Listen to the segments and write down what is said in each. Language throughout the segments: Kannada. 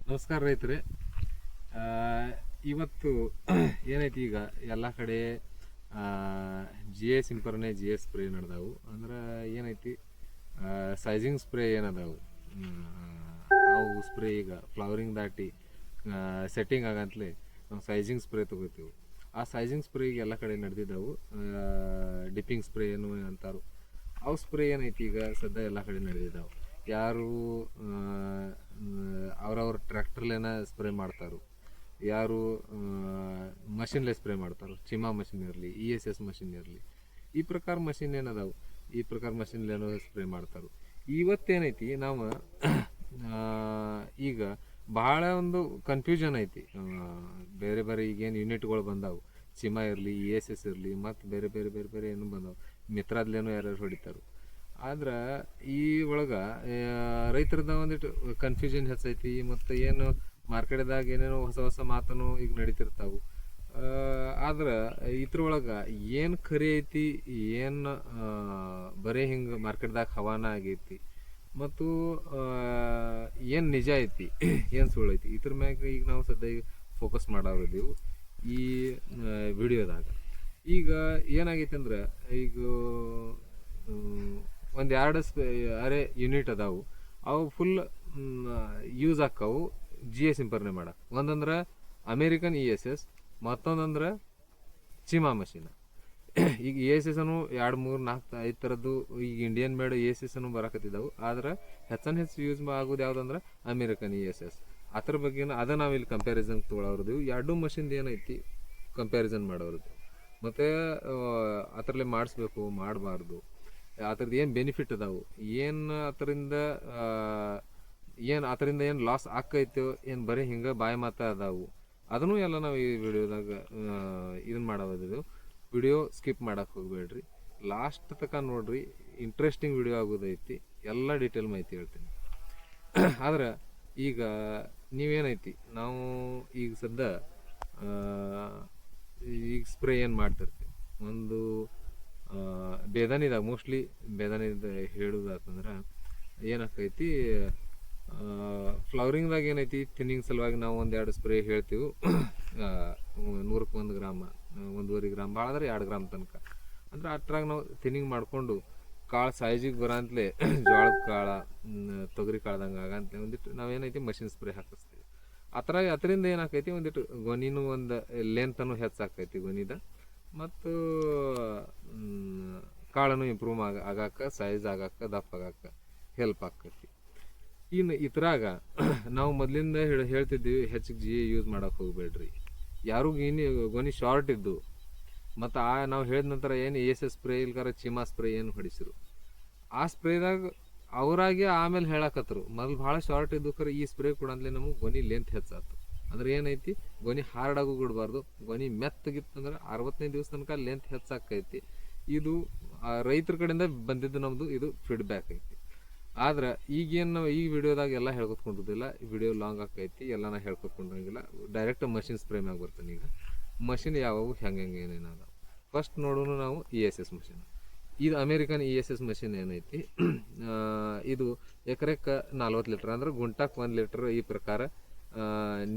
ನಮಸ್ಕಾರ ರೈತರೇ. ಇವತ್ತು ಏನೈತಿ, ಈಗ ಎಲ್ಲ ಕಡೆ ಜಿ ಎ ಸಿಂಪರಣೆ, ಜಿ ಎಸ್ ಸ್ಪ್ರೇ ನಡೆದಾವು. ಅಂದ್ರೆ ಏನೈತಿ, ಸೈಜಿಂಗ್ ಸ್ಪ್ರೇ ಏನದಾವು, ಅವು ಸ್ಪ್ರೇ ಈಗ ಫ್ಲವರಿಂಗ್ ದಾಟಿ ಸೆಟ್ಟಿಂಗ್ ಆಗಂತಲೇ ನಾವು ಸೈಜಿಂಗ್ ಸ್ಪ್ರೇ ತೊಗೋತೀವಿ. ಆ ಸೈಜಿಂಗ್ ಸ್ಪ್ರೇ ಈಗ ಎಲ್ಲ ಕಡೆ ನಡೆದಿದ್ದಾವು. ಡಿಪ್ಪಿಂಗ್ ಸ್ಪ್ರೇ ಏನು ಅಂತಾರು, ಅವು ಸ್ಪ್ರೇ ಏನೈತಿ ಈಗ ಸದ್ಯ ಎಲ್ಲ ಕಡೆ ನಡೆದಿದ್ದಾವೆ. ಯಾರು ಅವ್ರವ್ರ ಟ್ರ್ಯಾಕ್ಟರ್ಲೇನ ಸ್ಪ್ರೇ ಮಾಡ್ತಾರೋ, ಯಾರು ಮಷಿನ್ಲೆ ಸ್ಪ್ರೇ ಮಾಡ್ತಾರೋ, ಚಿಮಾ ಮಷಿನ್ ಇರಲಿ, ESS ಮಷಿನ್ ಇರಲಿ, ಈ ಪ್ರಕಾರ ಮಷಿನ್ ಏನದಾವು, ಈ ಪ್ರಕಾರ ಮಷಿನ್ಲೇನೋ ಸ್ಪ್ರೇ ಮಾಡ್ತಾರೋ. ಇವತ್ತೇನೈತಿ, ನಾವು ಈಗ ಭಾಳ ಒಂದು ಕನ್ಫ್ಯೂಷನ್ ಐತಿ. ಬೇರೆ ಬೇರೆ ಈಗೇನು ಯೂನಿಟ್ಗಳು ಬಂದಾವು, ಚಿಮಾ ಇರಲಿ, ESS ಇರಲಿ, ಮತ್ತು ಬೇರೆ ಬೇರೆ ಬೇರೆ ಬೇರೆ ಏನು ಬಂದಾವು, ಮಿತ್ರಾದ್ಲೇನೋ ಯಾರ್ಯಾರು ಹೊಡಿತಾರೋ. ಆದ್ರೆ ಈ ಒಳಗೆ ರೈತರದ ಒಂದಿಟ್ಟು ಕನ್ಫ್ಯೂಷನ್ ಹೆಚ್ಚೈತಿ. ಮತ್ತು ಏನು ಮಾರ್ಕೆಟ್ದಾಗ ಏನೇನೋ ಹೊಸ ಹೊಸ ಮಾತನು ಈಗ ನಡೀತಿರ್ತಾವೆ. ಆದ್ರೆ ಇದ್ರೊಳಗೆ ಏನು ಖರೆ ಐತಿ, ಏನು ಬರೀ ಹಿಂಗೆ ಮಾರ್ಕೆಟ್ದಾಗ ಹವಾನ ಆಗೈತಿ, ಮತ್ತು ಏನು ನಿಜ ಐತಿ, ಏನು ಸುಳ್ಳು ಐತಿ, ಇದ್ರ ಮ್ಯಾಗ ಈಗ ನಾವು ಸದ್ಯ ಫೋಕಸ್ ಮಾಡೋರಿದ್ದೀವಿ ಈ ವಿಡಿಯೋದಾಗ. ಈಗ ಏನಾಗೈತಿ ಅಂದ್ರೆ, ಈಗ ಒಂದು ಎರಡು ಅರೆ ಯೂನಿಟ್ ಅದಾವು, ಅವು ಫುಲ್ ಯೂಸ್ ಆಕ್ಕವು ಜಿ ಎ ಸಿಂಪರಣೆ ಮಾಡಕ್ಕೆ. ಒಂದಂದ್ರೆ ಅಮೇರಿಕನ್ ESS, ಮತ್ತೊಂದಂದ್ರೆ ಚಿಮಾ ಮಷಿನ್. ಈಗ ESS ಅನ್ನು 2, 3, 4, 5 ಥರದ್ದು ಈಗ ಇಂಡಿಯನ್ ಮೇಡ್ ESS ಅನ್ನು ಬರಾಕತ್ತಿದ್ದಾವೆ. ಆದ್ರೆ ಹೆಚ್ಚು ಯೂಸ್ ಆಗೋದು ಯಾವುದಂದ್ರೆ ಅಮೇರಿಕನ್ ESS. ಅದ್ರ ಬಗ್ಗೆ ಅದ ನಾವು ಇಲ್ಲಿ ಕಂಪ್ಯಾರಿಸನ್ ತೊಗೊಳೋರ್ದು. ಎರಡೂ ಮಷಿನ್ದು ಏನೈತಿ ಕಂಪ್ಯಾರಿಸನ್ ಮಾಡೋರ್ದು, ಮತ್ತು ಅದರಲ್ಲೇ ಮಾಡಿಸ್ಬೇಕು ಮಾಡಬಾರ್ದು, ಅದ್ರದ್ದು ಏನು ಬೆನಿಫಿಟ್ ಅದಾವು, ಏನು ಅದರಿಂದ ಏನು ಲಾಸ್ ಆಕೈತೋ, ಏನು ಬರೀ ಹಿಂಗೆ ಬಾಯಿ ಮಾತಾ ಅದಾವು, ಅದನ್ನು ಎಲ್ಲ ನಾವು ಈ ವಿಡಿಯೋದಾಗ ಇದನ್ನು ಮಾಡೋದಿದ್ದು. ವಿಡಿಯೋ ಸ್ಕಿಪ್ ಮಾಡೋಕೆ ಹೋಗಬೇಡ್ರಿ, ಲಾಸ್ಟ್ ತನಕ ನೋಡ್ರಿ. ಇಂಟ್ರೆಸ್ಟಿಂಗ್ ವಿಡಿಯೋ ಆಗೋದೈತಿ, ಎಲ್ಲ ಡೀಟೇಲ್ ಮಾಹಿತಿ ಹೇಳ್ತೀನಿ. ಆದ್ರೆ ಈಗ ನೀವೇನೈತಿ, ನಾವು ಈಗ ಸದ್ಯ ಈಗ ಸ್ಪ್ರೇ ಏನು ಮಾಡ್ತಿರ್ತೀವಿ, ಒಂದು ಬೇದಾನಿದಾಗ ಮೋಸ್ಟ್ಲಿ ಬೇದಾನಿದ ಹೇಳೋದಾತಂದ್ರೆ ಏನಾಕೈತಿ, ಫ್ಲವರಿಂಗ್ದಾಗ ಏನೈತಿ ಥಿನ್ನಿಂಗ್ ಸಲುವಾಗಿ ನಾವು 1-2 ಸ್ಪ್ರೇ ಹೇಳ್ತೀವಿ. 100ಕ್ಕೆ 1 ಗ್ರಾಮ, 1.5 ಗ್ರಾಮ್, ಭಾಳ ಅಂದ್ರೆ 2 ಗ್ರಾಮ್ ತನಕ. ಅಂದ್ರೆ ಅಷ್ಟ್ರಾಗ ನಾವು ಥಿನ್ನಿಂಗ್ ಮಾಡಿಕೊಂಡು ಕಾಳು ಸೈಜಿಗೆ ಬರೋಂತಲೇ ಜೋಳದ ಕಾಳು, ತೊಗರಿ ಕಾಳ್ದಂಗೆ ಆಗಂತಲೇ ಒಂದಿಟ್ಟು ನಾವೇನೈತಿ ಮಷಿನ್ ಸ್ಪ್ರೇ ಹಾಕಿಸ್ತೀವಿ. ಅದರಿಂದ ಏನಾಕೈತಿ, ಒಂದಿಟ್ಟು ಗೊನಿನೂ ಒಂದು ಲೆಂತನು ಹೆಚ್ಚಾಕೈತಿ ಗೊನಿದ, ಮತ್ತು ಕಾಳನ್ನು ಇಂಪ್ರೂವ್ ಆಗಕ್ಕೆ, ಸೈಜ್ ಆಗಕ್ಕೆ, ದಪ್ಪ ಆಗಕ್ಕೆ ಹೆಲ್ಪ್ ಆಕೈತಿ. ಇನ್ನು ಇದ್ರಾಗ ನಾವು ಮೊದಲಿಂದ ಹೇಳ್ತಿದ್ದೀವಿ, ಹೆಚ್ಚಿಗೆ ಜಿ ಯೂಸ್ ಮಾಡೋಕೆ ಹೋಗ್ಬೇಡ್ರಿ. ಯಾರು ಗೊನಿ ಶಾರ್ಟ್ ಇದ್ದು, ಮತ್ತು ನಾವು ಹೇಳಿದ ನಂತರ ಏನು ESS ಸ್ಪ್ರೇ ಇಲ್ಗಾರ ಚಿಮಾ ಸ್ಪ್ರೇ ಏನು ಹೊಡಿಸಿರು, ಆ ಸ್ಪ್ರೇದಾಗ ಅವರಾಗೆ ಆಮೇಲೆ ಹೇಳಕತ್ತರು ಮೊದಲು ಭಾಳ ಶಾರ್ಟ್ ಇದ್ದು ಖರೆ ಈ ಸ್ಪ್ರೇ ಕೂಡ ಅಂದ್ಲೇ ನಮಗೆ ಗೊನಿ ಲೆಂತ್ ಹೆಚ್ಚಾತು. ಅಂದ್ರೆ ಏನೈತಿ, ಗೊನಿ ಹಾರ್ಡಾಗೂ ಬಿಡಬಾರ್ದು, ಗೊನಿ ಮೆತ್ತಗಿತ್ತಂದ್ರೆ 65 ದಿವಸ ತನಕ ಲೆಂತ್ ಹೆಚ್ಚಾಕೈತಿ. ಇದು ರೈತರ ಕಡೆಯಿಂದ ಬಂದಿದ್ದು ನಮ್ಮದು ಇದು ಫೀಡ್ಬ್ಯಾಕ್ ಐತಿ. ಆದ್ರೆ ಈಗೇನು ನಾವು ಈ ವಿಡಿಯೋದಾಗ ಎಲ್ಲ ಹೇಳ್ಕೊತ್ಕೊಂಡಿದ್ದಿಲ್ಲ, ವಿಡಿಯೋ ಲಾಂಗ್ ಆಕೈತಿ, ಎಲ್ಲ ನಾ ಹೇಳ್ಕೊತ್ಕೊಂಡಂಗಿಲ್ಲ. ಡೈರೆಕ್ಟ್ ಮಷಿನ್ ಸ್ಪ್ರೇ ಮ್ಯಾಗ ಬರ್ತಾನೆ. ಈಗ ಮಷಿನ್ ಯಾವುವು ಹೆಂಗೆ ಏನೇನು ಅದಾವೆ ಫಸ್ಟ್ ನೋಡೋಣ ನಾವು. ESS ಮಷಿನ್, ಇದು ಅಮೇರಿಕನ್ ESS ಮಷಿನ್ ಏನೈತಿ, ಇದು ಎಕರೆಕ್ಕೆ 40 ಲೀಟ್ರ್, ಅಂದ್ರೆ ಗುಂಟಕ್ಕೆ 1 ಲೀಟ್ರ್ ಈ ಪ್ರಕಾರ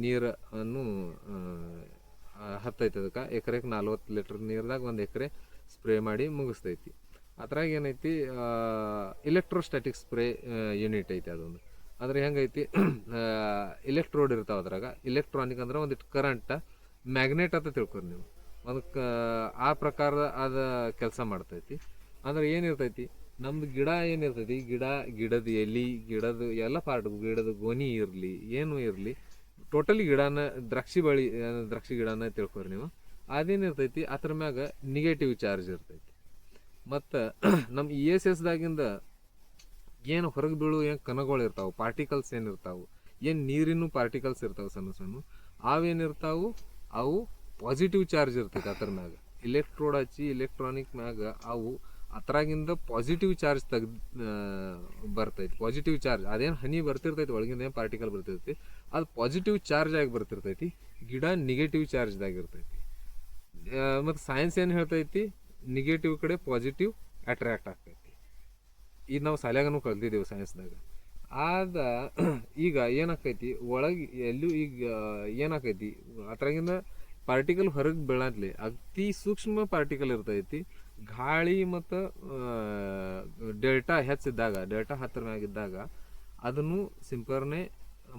ನೀರನ್ನು ಹತ್ತೈತೆ. ಅದಕ್ಕೆ ಎಕರೆಗೆ 40 ಲೀಟ್ರ್ ನೀರ್ದಾಗ 1 ಎಕರೆ ಸ್ಪ್ರೇ ಮಾಡಿ ಮುಗಿಸ್ತೈತಿ. ಅದ್ರಾಗ ಏನೈತಿ, ಇಲೆಕ್ಟ್ರೋಸ್ಟ್ಯಾಟಿಕ್ ಸ್ಪ್ರೇ ಯೂನಿಟ್ ಐತಿ ಅದೊಂದು. ಅಂದ್ರೆ ಹೆಂಗೈತಿ, ಇಲೆಕ್ಟ್ರೋಡ್ ಇರ್ತಾವೆ ಅದ್ರಾಗ. ಇಲೆಕ್ಟ್ರಾನಿಕ್ ಅಂದ್ರೆ ಒಂದಿಟ್ಟು ಕರೆಂಟ್, ಮ್ಯಾಗ್ನೆಟ್ ಅಂತ ತಿಳ್ಕೊರಿ ನೀವು. ಅದಕ್ಕೆ ಆ ಪ್ರಕಾರ ಅದು ಕೆಲಸ ಮಾಡ್ತೈತಿ. ಅಂದ್ರೆ ಏನಿರ್ತೈತಿ, ನಮ್ದು ಗಿಡ ಏನಿರ್ತೈತಿ, ಗಿಡದ ಎಲೆ, ಗಿಡದ ಎಲ್ಲ ಪಾರ್ಟ್, ಗಿಡದ ಗೊನಿ ಇರಲಿ ಏನು ಇರಲಿ, ಟೋಟಲಿ ಗಿಡನ, ದ್ರಾಕ್ಷಿ ಗಿಡನ ತಿಳ್ಕೊರಿ ನೀವು. ಅದೇನಿರ್ತೈತಿ, ಅದ್ರ ಮ್ಯಾಗ ನೆಗೆಟಿವ್ ಚಾರ್ಜ್ ಇರ್ತೈತಿ. ಮತ್ತು ನಮ್ಮ ESSದಾಗಿಂದ ಏನು ಹೊರಗೆ ಬೀಳು ಏನು ಕಣಗಳು ಇರ್ತಾವೆ, ಪಾರ್ಟಿಕಲ್ಸ್ ಏನಿರ್ತಾವೆ, ಏನು ನೀರಿನ ಪಾರ್ಟಿಕಲ್ಸ್ ಇರ್ತಾವೆ ಸಣ್ಣ ಸಣ್ಣ, ಅವೇನಿರ್ತಾವೆ ಅವು ಪಾಸಿಟಿವ್ ಚಾರ್ಜ್ ಇರ್ತೈತೆ ಅದ್ರ ಮ್ಯಾಗ. ಇಲೆಕ್ಟ್ರೋಡ್ ಹಚ್ಚಿ ಇಲೆಕ್ಟ್ರಾನಿಕ್ ಮ್ಯಾಗ ಅವು ಅದ್ರಾಗಿಂದ ಪಾಸಿಟಿವ್ ಚಾರ್ಜ್ ಬರ್ತೈತಿ. ಪಾಸಿಟಿವ್ ಚಾರ್ಜ್ ಅದೇನು ಹನಿ ಬರ್ತಿರ್ತೈತಿ, ಒಳಗಿಂದ ಏನು ಪಾರ್ಟಿಕಲ್ ಬರ್ತಿರ್ತೈತಿ, ಅದು ಪಾಸಿಟಿವ್ ಚಾರ್ಜ್ ಆಗಿ ಬರ್ತಿರ್ತೈತಿ. ಗಿಡ ನೆಗೆಟಿವ್ ಚಾರ್ಜ್ದಾಗಿರ್ತೈತಿ. ಮತ್ತು ಸೈನ್ಸ್ ಏನು ಹೇಳ್ತೈತಿ, ನೆಗೆಟಿವ್ ಕಡೆ ಪಾಸಿಟಿವ್ ಅಟ್ರ್ಯಾಕ್ಟ್ ಆಗ್ತೈತಿ. ಇದು ನಾವು ಶಾಲ್ಯಾಗನು ಕಲ್ತಿದ್ದೇವೆ ಸೈನ್ಸ್ದಾಗ. ಆದ ಈಗ ಏನಾಕೈತಿ ಒಳಗೆ ಎಲ್ಲೂ ಈಗ ಏನಾಕೈತಿ ಅದ್ರಾಗಿಂದ ಪಾರ್ಟಿಕಲ್ ಹೊರಗೆ ಬೀಳತ್ಲಿ ಅತಿ ಸೂಕ್ಷ್ಮ ಪಾರ್ಟಿಕಲ್ ಇರ್ತೈತಿ. ಗಾಳಿ ಮತ್ತು ಡೆಲ್ಟಾ ಹೆಚ್ಚಿದ್ದಾಗ, ಡೆಲ್ಟಾ ಹತ್ತಿರ ಮ್ಯಾಗಿದ್ದಾಗ ಅದನ್ನು ಸಿಂಪರಣೆ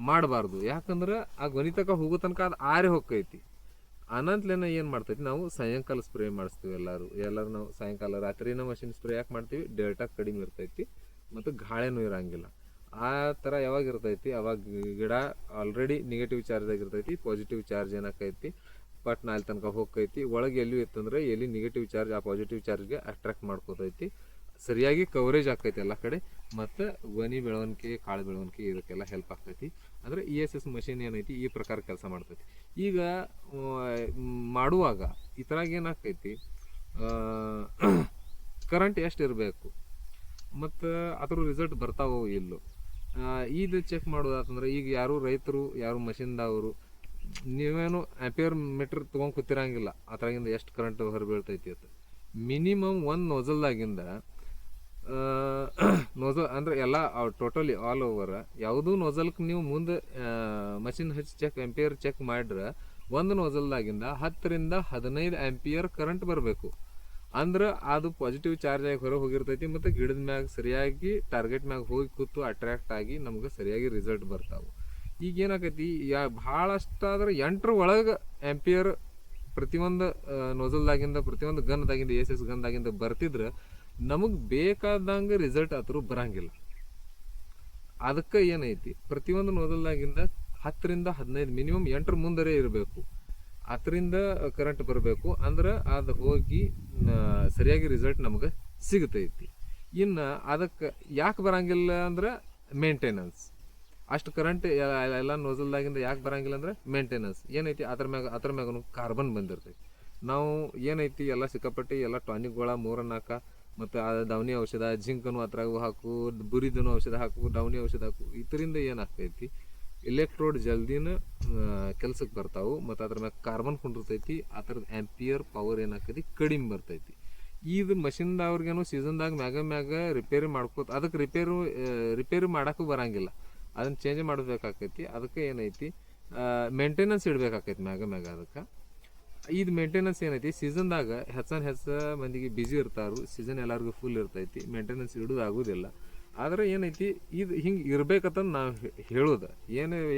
ಮಾಡಬಾರ್ದು. ಯಾಕಂದ್ರೆ ಆ ಗಣಿತಕ್ಕೆ ಹೋಗೋ ತನಕ ಅದು ಆರಿ ಹೋಗ್ತೈತಿ. ಅನಂತಲೇನ ಏನು ಮಾಡ್ತೈತಿ, ನಾವು ಸಾಯಂಕಾಲ ಸ್ಪ್ರೇ ಮಾಡಿಸ್ತೀವಿ. ಎಲ್ಲರೂ ನಾವು ಸಾಯಂಕಾಲ ರಾತ್ರಿನ ಮಷಿನ್ ಸ್ಪ್ರೇ ಯಾಕೆ ಮಾಡ್ತೀವಿ, ಡೆಲ್ಟಾ ಕಡಿಮೆ ಇರ್ತೈತಿ ಮತ್ತು ಗಾಳಿನೂ ಇರಂಗಿಲ್ಲ. ಆ ಥರ ಯಾವಾಗ ಇರ್ತೈತಿ ಅವಾಗ ಗಿಡ ಆಲ್ರೆಡಿ ನೆಗೆಟಿವ್ ಚಾರ್ಜ್ ಆಗಿರ್ತೈತಿ. ಪಾಸಿಟಿವ್ ಚಾರ್ಜ್ ಏನಾಕೈತಿ ಪಟ್ ನಾಲ್ ತನಕ ಹೋಗ್ತೈತಿ. ಒಳಗೆ ಎಲ್ಲಿ ಇತ್ತಂದ್ರೆ ಎಲ್ಲಿ ನೆಗೆಟಿವ್ ಚಾರ್ಜ್ ಆ ಪಾಸಿಟಿವ್ ಚಾರ್ಜ್ಗೆ ಅಟ್ರಾಕ್ಟ್ ಮಾಡ್ಕೋತೈತಿ. ಸರಿಯಾಗಿ ಕವರೇಜ್ ಆಕೈತಿ ಎಲ್ಲ ಕಡೆ, ಮತ್ತು ಗೊನಿ ಬೆಳವಣಿಗೆ, ಕಾಳು ಬೆಳವಣಿಗೆ ಇದಕ್ಕೆಲ್ಲ ಹೆಲ್ಪ್ ಆಗ್ತೈತಿ. ಅಂದರೆ ESS ಮಷಿನ್ ಏನೈತಿ ಈ ಪ್ರಕಾರ ಕೆಲಸ ಮಾಡ್ತೈತಿ. ಈಗ ಮಾಡುವಾಗ ಈ ಥರಾಗ ಏನಾಗ್ತೈತಿ, ಕರೆಂಟ್ ಎಷ್ಟು ಇರಬೇಕು ಮತ್ತು ಅದ್ರ ರಿಸಲ್ಟ್ ಬರ್ತಾವೋ ಇಲ್ಲೋ ಇದು ಚೆಕ್ ಮಾಡೋದಾತಂದ್ರೆ, ಈಗ ಯಾರು ರೈತರು ಯಾರು ಮಷಿನ್ದವರು ನೀವೇನು ಆಂಪಿಯರ್ ಮೀಟ್ರ್ ತೊಗೊಂಡು ಕೂತಿರಂಗಿಲ್ಲ ಅದ್ರಾಗಿಂದ ಎಷ್ಟು ಕರೆಂಟ್ ಹೊರ ಬೀಳ್ತೈತಿ ಅಂತ. ಮಿನಿಮಮ್ ಒಂದು ನೋಜಲ್ದಾಗಿಂದ ನೋಜಲ್ ಅಂದರೆ ಎಲ್ಲ ಟೋಟಲಿ ಆಲ್ ಓವರ್ ಯಾವುದೂ ನೋಜಲ್ಗೆ ನೀವು ಮುಂದೆ ಮಷಿನ್ ಹಚ್ಚಿ ಆಂಪಿಯರ್ ಚೆಕ್ ಮಾಡ್ರೆ ಒಂದು ನೋಜಲ್ದಾಗಿಂದ 10 ರಿಂದ 15 ಆಂಪಿಯರ್ ಕರೆಂಟ್ ಬರಬೇಕು. ಅಂದ್ರೆ ಅದು ಪಾಸಿಟಿವ್ ಚಾರ್ಜ್ ಆಗಿ ಹೊರ ಹೋಗಿರ್ತೈತಿ ಮತ್ತು ಗಿಡದ ಮ್ಯಾಗ ಸರಿಯಾಗಿ ಟಾರ್ಗೆಟ್ ಮ್ಯಾಗ ಹೋಗಿ ಕೂತು ಅಟ್ರಾಕ್ಟ್ ಆಗಿ ನಮ್ಗೆ ಸರಿಯಾಗಿ ರಿಸಲ್ಟ್ ಬರ್ತಾವೆ. ಈಗ ಏನಾಕೈತಿ, ಭಾಳಷ್ಟಾದ್ರೆ 8 ಒಳಗೆ ಆಂಪಿಯರ್ ಪ್ರತಿಯೊಂದು ನೋಜಲ್ದಾಗಿಂದ, ಪ್ರತಿಯೊಂದು ಗನ್ದಾಗಿಂದ, ESS ಗನ್ದಾಗಿಂದ ಬರ್ತಿದ್ರೆ ನಮಗೆ ಬೇಕಾದಂಗೆ ರಿಸಲ್ಟ್ ಆದರೂ ಬರಂಗಿಲ್ಲ. ಅದಕ್ಕೆ ಏನೈತಿ, ಪ್ರತಿಯೊಂದು ನೋಜಲ್ದಾಗಿಂದ 10 ರಿಂದ 15 ಮಿನಿಮಮ್ 8 ಮುಂದರೆ ಇರಬೇಕು. ಅದರಿಂದ ಕರೆಂಟ್ ಬರಬೇಕು. ಅಂದ್ರೆ ಅದು ಹೋಗಿ ಸರಿಯಾಗಿ ರಿಸಲ್ಟ್ ನಮಗೆ ಸಿಗ್ತೈತಿ. ಇನ್ನು ಅದಕ್ಕೆ ಯಾಕೆ ಬರಂಗಿಲ್ಲ ಅಂದ್ರೆ ಮೇಂಟೆನೆನ್ಸ್. ಅಷ್ಟು ಕರೆಂಟ್ ಎಲ್ಲ ನೋಜಲ್ದಾಗಿಂದ ಯಾಕೆ ಬರಂಗಿಲ್ಲ ಅಂದ್ರೆ ಮೇಂಟೆನೆನ್ಸ್ ಏನೈತಿ, ಅದ್ರ ಮ್ಯಾಗ ಕಾರ್ಬನ್ ಬಂದಿರ್ತೈತಿ. ನಾವು ಏನೈತಿ ಎಲ್ಲ ಸಿಕ್ಕಾಪಟ್ಟಿ ಎಲ್ಲ ಟಾನಿಕ್ಗಳ 3-4 ಮತ್ತು ದವನಿ ಔಷಧ, ಜಿಂಕನು ಅದ್ರಾಗ ಹಾಕು, ಬುರಿದನು ಔಷಧ ಹಾಕು, ದವನಿ ಔಷಧ ಹಾಕು. ಇದರಿಂದ ಏನಾಗ್ತೈತಿ, ಎಲೆಕ್ಟ್ರೋಡ್ ಜಲ್ದಿನ ಕೆಲ್ಸಕ್ಕೆ ಬರ್ತಾವೆ ಮತ್ತು ಅದ್ರ ಮ್ಯಾಗ ಕಾರ್ಬನ್ ಕುಂಡಿರ್ತೈತಿ. ಆ ಥರದ ಆಂಪಿಯರ್ ಪವರ್ ಏನಾಗ್ತೈತಿ ಕಡಿಮೆ ಬರ್ತೈತಿ. ಇದು ಮಷಿನ್ದವ್ರಿಗೇನು ಸೀಸನ್ದಾಗ ಮ್ಯಾಗ ರಿಪೇರಿ ಮಾಡ್ಕೋತ, ಅದಕ್ಕೆ ರಿಪೇರಿ ಮಾಡೋಕ್ಕೂ ಬರಂಗಿಲ್ಲ, ಅದನ್ನು ಚೇಂಜ್ ಮಾಡಬೇಕಾಕೈತಿ. ಅದಕ್ಕೆ ಏನೈತಿ ಮೇಂಟೆನೆನ್ಸ್ ಇಡಬೇಕಾಕೈತಿ ಮ್ಯಾಗ ಅದಕ್ಕೆ. ಇದು ಮೇಂಟೆನೆನ್ಸ್ ಏನೈತಿ ಸೀಸನ್ದಾಗ ಹೆಚ್ಚು ಮಂದಿಗೆ ಬ್ಯುಸಿ ಇರ್ತಾರು, ಸೀಸನ್ ಎಲ್ಲರಿಗೂ ಫುಲ್ ಇರ್ತೈತಿ, ಮೇಂಟೆನೆನ್ಸ್ ಇಡೋದು ಆಗೋದಿಲ್ಲ. ಆದರೆ ಏನೈತಿ ಇದು ಹಿಂಗೆ ಇರ್ಬೇಕಂತ ನಾವು ಹೇಳೋದು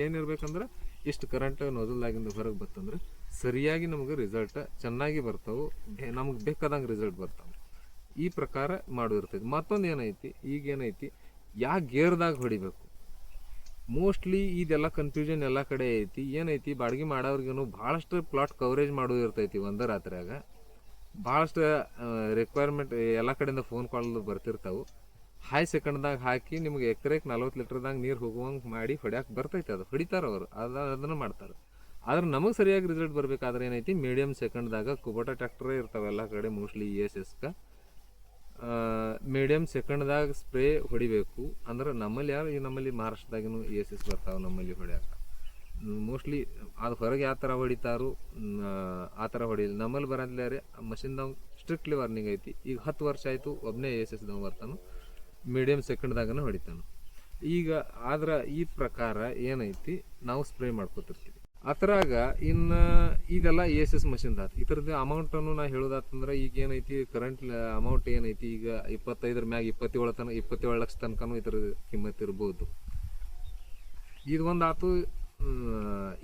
ಏನಿರ್ಬೇಕಂದ್ರೆ ಇಷ್ಟು ಕರೆಂಟ್ ನೋಜಲ್ದಾಗಿಂದ ಹೊರಗೆ ಬರ್ತಂದ್ರೆ ಸರಿಯಾಗಿ ನಮಗೆ ರಿಸಲ್ಟ್ ಚೆನ್ನಾಗಿ ಬರ್ತಾವೆ, ನಮಗೆ ಬೇಕಾದಂಗೆ ರಿಸಲ್ಟ್ ಬರ್ತಾವೆ. ಈ ಪ್ರಕಾರ ಮಾಡೋದಿರ್ತೈತಿ. ಮತ್ತೊಂದು ಏನೈತಿ, ಈಗೇನೈತಿ ಯಾವ ಗೇರ್ದಾಗ ಹೊಡಿಬೇಕು. ಮೋಸ್ಟ್ಲಿ ಇದೆಲ್ಲ ಕನ್ಫ್ಯೂಷನ್ ಎಲ್ಲ ಕಡೆ ಐತಿ. ಏನೈತಿ, ಬಾಡಿಗೆ ಮಾಡೋರ್ಗೇನು ಭಾಳಷ್ಟು ಪ್ಲಾಟ್ ಕವರೇಜ್ ಮಾಡೋದು ಇರ್ತೈತಿ ಒಂದು ರಾತ್ರಿಯಾಗ. ಭಾಳಷ್ಟು ರಿಕ್ವೈರ್ಮೆಂಟ್ ಎಲ್ಲ ಕಡೆಯಿಂದ ಫೋನ್ ಕಾಲ್ ಬರ್ತಿರ್ತಾವೆ. ಹೈ ಸೆಕೆಂಡ್ದಾಗ ಹಾಕಿ ನಿಮ್ಗೆ ಎಕರೆಗೆ 40 ಲೀಟರ್ದಾಗ ನೀರು ಹೋಗುವಂಗೆ ಮಾಡಿ ಹೊಡ್ಯಾಕೆ ಬರ್ತೈತೆ. ಅದು ಹೊಡಿತಾರೆ ಅವರು, ಅದನ್ನು ಮಾಡ್ತಾರೆ. ಆದ್ರೆ ನಮಗೆ ಸರಿಯಾಗಿ ರಿಸಲ್ಟ್ ಬರಬೇಕಾದ್ರೆ ಏನೈತಿ, ಮೀಡಿಯಮ್ ಸೆಕೆಂಡ್ದಾಗ ಕುಬೋಟಾ ಟ್ರ್ಯಾಕ್ಟರೇ ಇರ್ತಾವೆ ಎಲ್ಲ ಕಡೆ ಮೋಸ್ಟ್ಲಿ ESSಗೆ. ಮೀಡಿಯಮ್ ಸೆಕೆಂಡ್ದಾಗ ಸ್ಪ್ರೇ ಹೊಡಿಬೇಕು. ಅಂದ್ರೆ ನಮ್ಮಲ್ಲಿ ಮಹಾರಾಷ್ಟ್ರದಾಗೂ ESS ಬರ್ತಾವೆ ನಮ್ಮಲ್ಲಿ ಹೊಡ್ಯಾಕ. ಮೋಸ್ಟ್ಲಿ ಅದು ಹೊರಗೆ ಯಾವ ಥರ ಹೊಡಿತಾರೋ ಆ ಥರ ಹೊಡಿಲ್ಲ. ನಮ್ಮಲ್ಲಿ ಬರಲ್ಲಾರೆ ಮಷಿನ್ದಾಗ ಸ್ಟ್ರಿಕ್ಟ್ಲಿ ವಾರ್ನಿಂಗ್ ಐತಿ. ಈಗ 10 ವರ್ಷ ಆಯಿತು ಒಬ್ಬನೇ ESSದಾಗ ಬರ್ತಾನು, ಮೀಡಿಯಮ್ ಸೆಕೆಂಡ್ದಾಗನ ಹೊಡಿತಾನು. ಈಗ ಆದ್ರೆ ಈ ಪ್ರಕಾರ ಏನೈತಿ ನಾವು ಸ್ಪ್ರೇ ಮಾಡ್ಕೊತಿರ್ತೀವಿ. ಅದ್ರಾಗ ಇನ್ನು ಇದೆಲ್ಲ ESS ಮಷಿನ್ದಾತು. ಇದ್ರದ್ದು ಅಮೌಂಟನ್ನು ನಾ ಹೇಳೋದಾತಂದ್ರೆ ಈಗ ಏನೈತಿ ಕರೆಂಟ್ ಅಮೌಂಟ್ ಏನೈತಿ ಈಗ 25 ಮ್ಯಾಗ 27 ಲಕ್ಷ ತನಕನೂ ಇದ್ರ ಕಿಮ್ಮತ್ತು ಇರ್ಬೋದು. ಇದು ಒಂದು ಆತು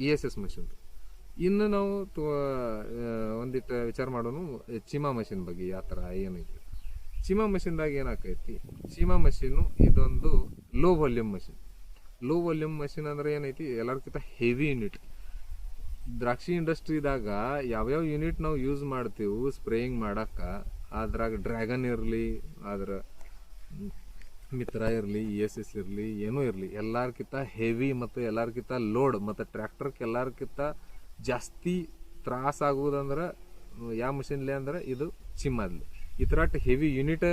ESS ಮಷಿನ್ದು. ಇನ್ನು ನಾವು ಒಂದಿಟ್ಟು ವಿಚಾರ ಮಾಡೋನು ಚಿಮಾ ಮಷಿನ್ ಬಗ್ಗೆ. ಯಾವ ಥರ ಏನೈತಿ ಚಿಮಾ ಮಷಿನ್ದಾಗ ಏನಾಕೈತಿ, ಚಿಮಾ ಮಷಿನ್ನು ಇದೊಂದು low volume machine. Low volume machine ಅಂದ್ರೆ ಏನೈತಿ, ಎಲ್ಲರಿಗಿಂತ ಹೆವಿ ಯೂನಿಟ್. ದ್ರಾಕ್ಷಿ ಇಂಡಸ್ಟ್ರಿದಾಗ ಯಾವ್ಯಾವ ಯೂನಿಟ್ ನಾವು ಯೂಸ್ ಮಾಡ್ತೀವಿ ಸ್ಪ್ರೇಯಿಂಗ್ ಮಾಡಕ್ಕೆ, ಅದ್ರಾಗ ಡ್ರ್ಯಾಗನ್ ಇರಲಿ, ಅದ್ರ ಮಿತ್ರ ಇರಲಿ, ESS ಇರಲಿ, ಏನೂ ಇರಲಿ, ಎಲ್ಲರಿಗಿಂತ ಹೆವಿ ಮತ್ತು ಎಲ್ಲರಿಗಿಂತ ಲೋಡ್ ಮತ್ತು ಟ್ರ್ಯಾಕ್ಟರ್ಗೆ ಎಲ್ಲರಿಗಿಂತ ಜಾಸ್ತಿ ತ್ರಾಸ ಆಗುವುದಂದ್ರೆ ಯಾವ ಮಷಿನ್ಲೆ ಅಂದ್ರೆ ಇದು ಚಿಮ್ಮಾದ್ಲಿ. ಈ ಥರ ಹೆವಿ ಯೂನಿಟ್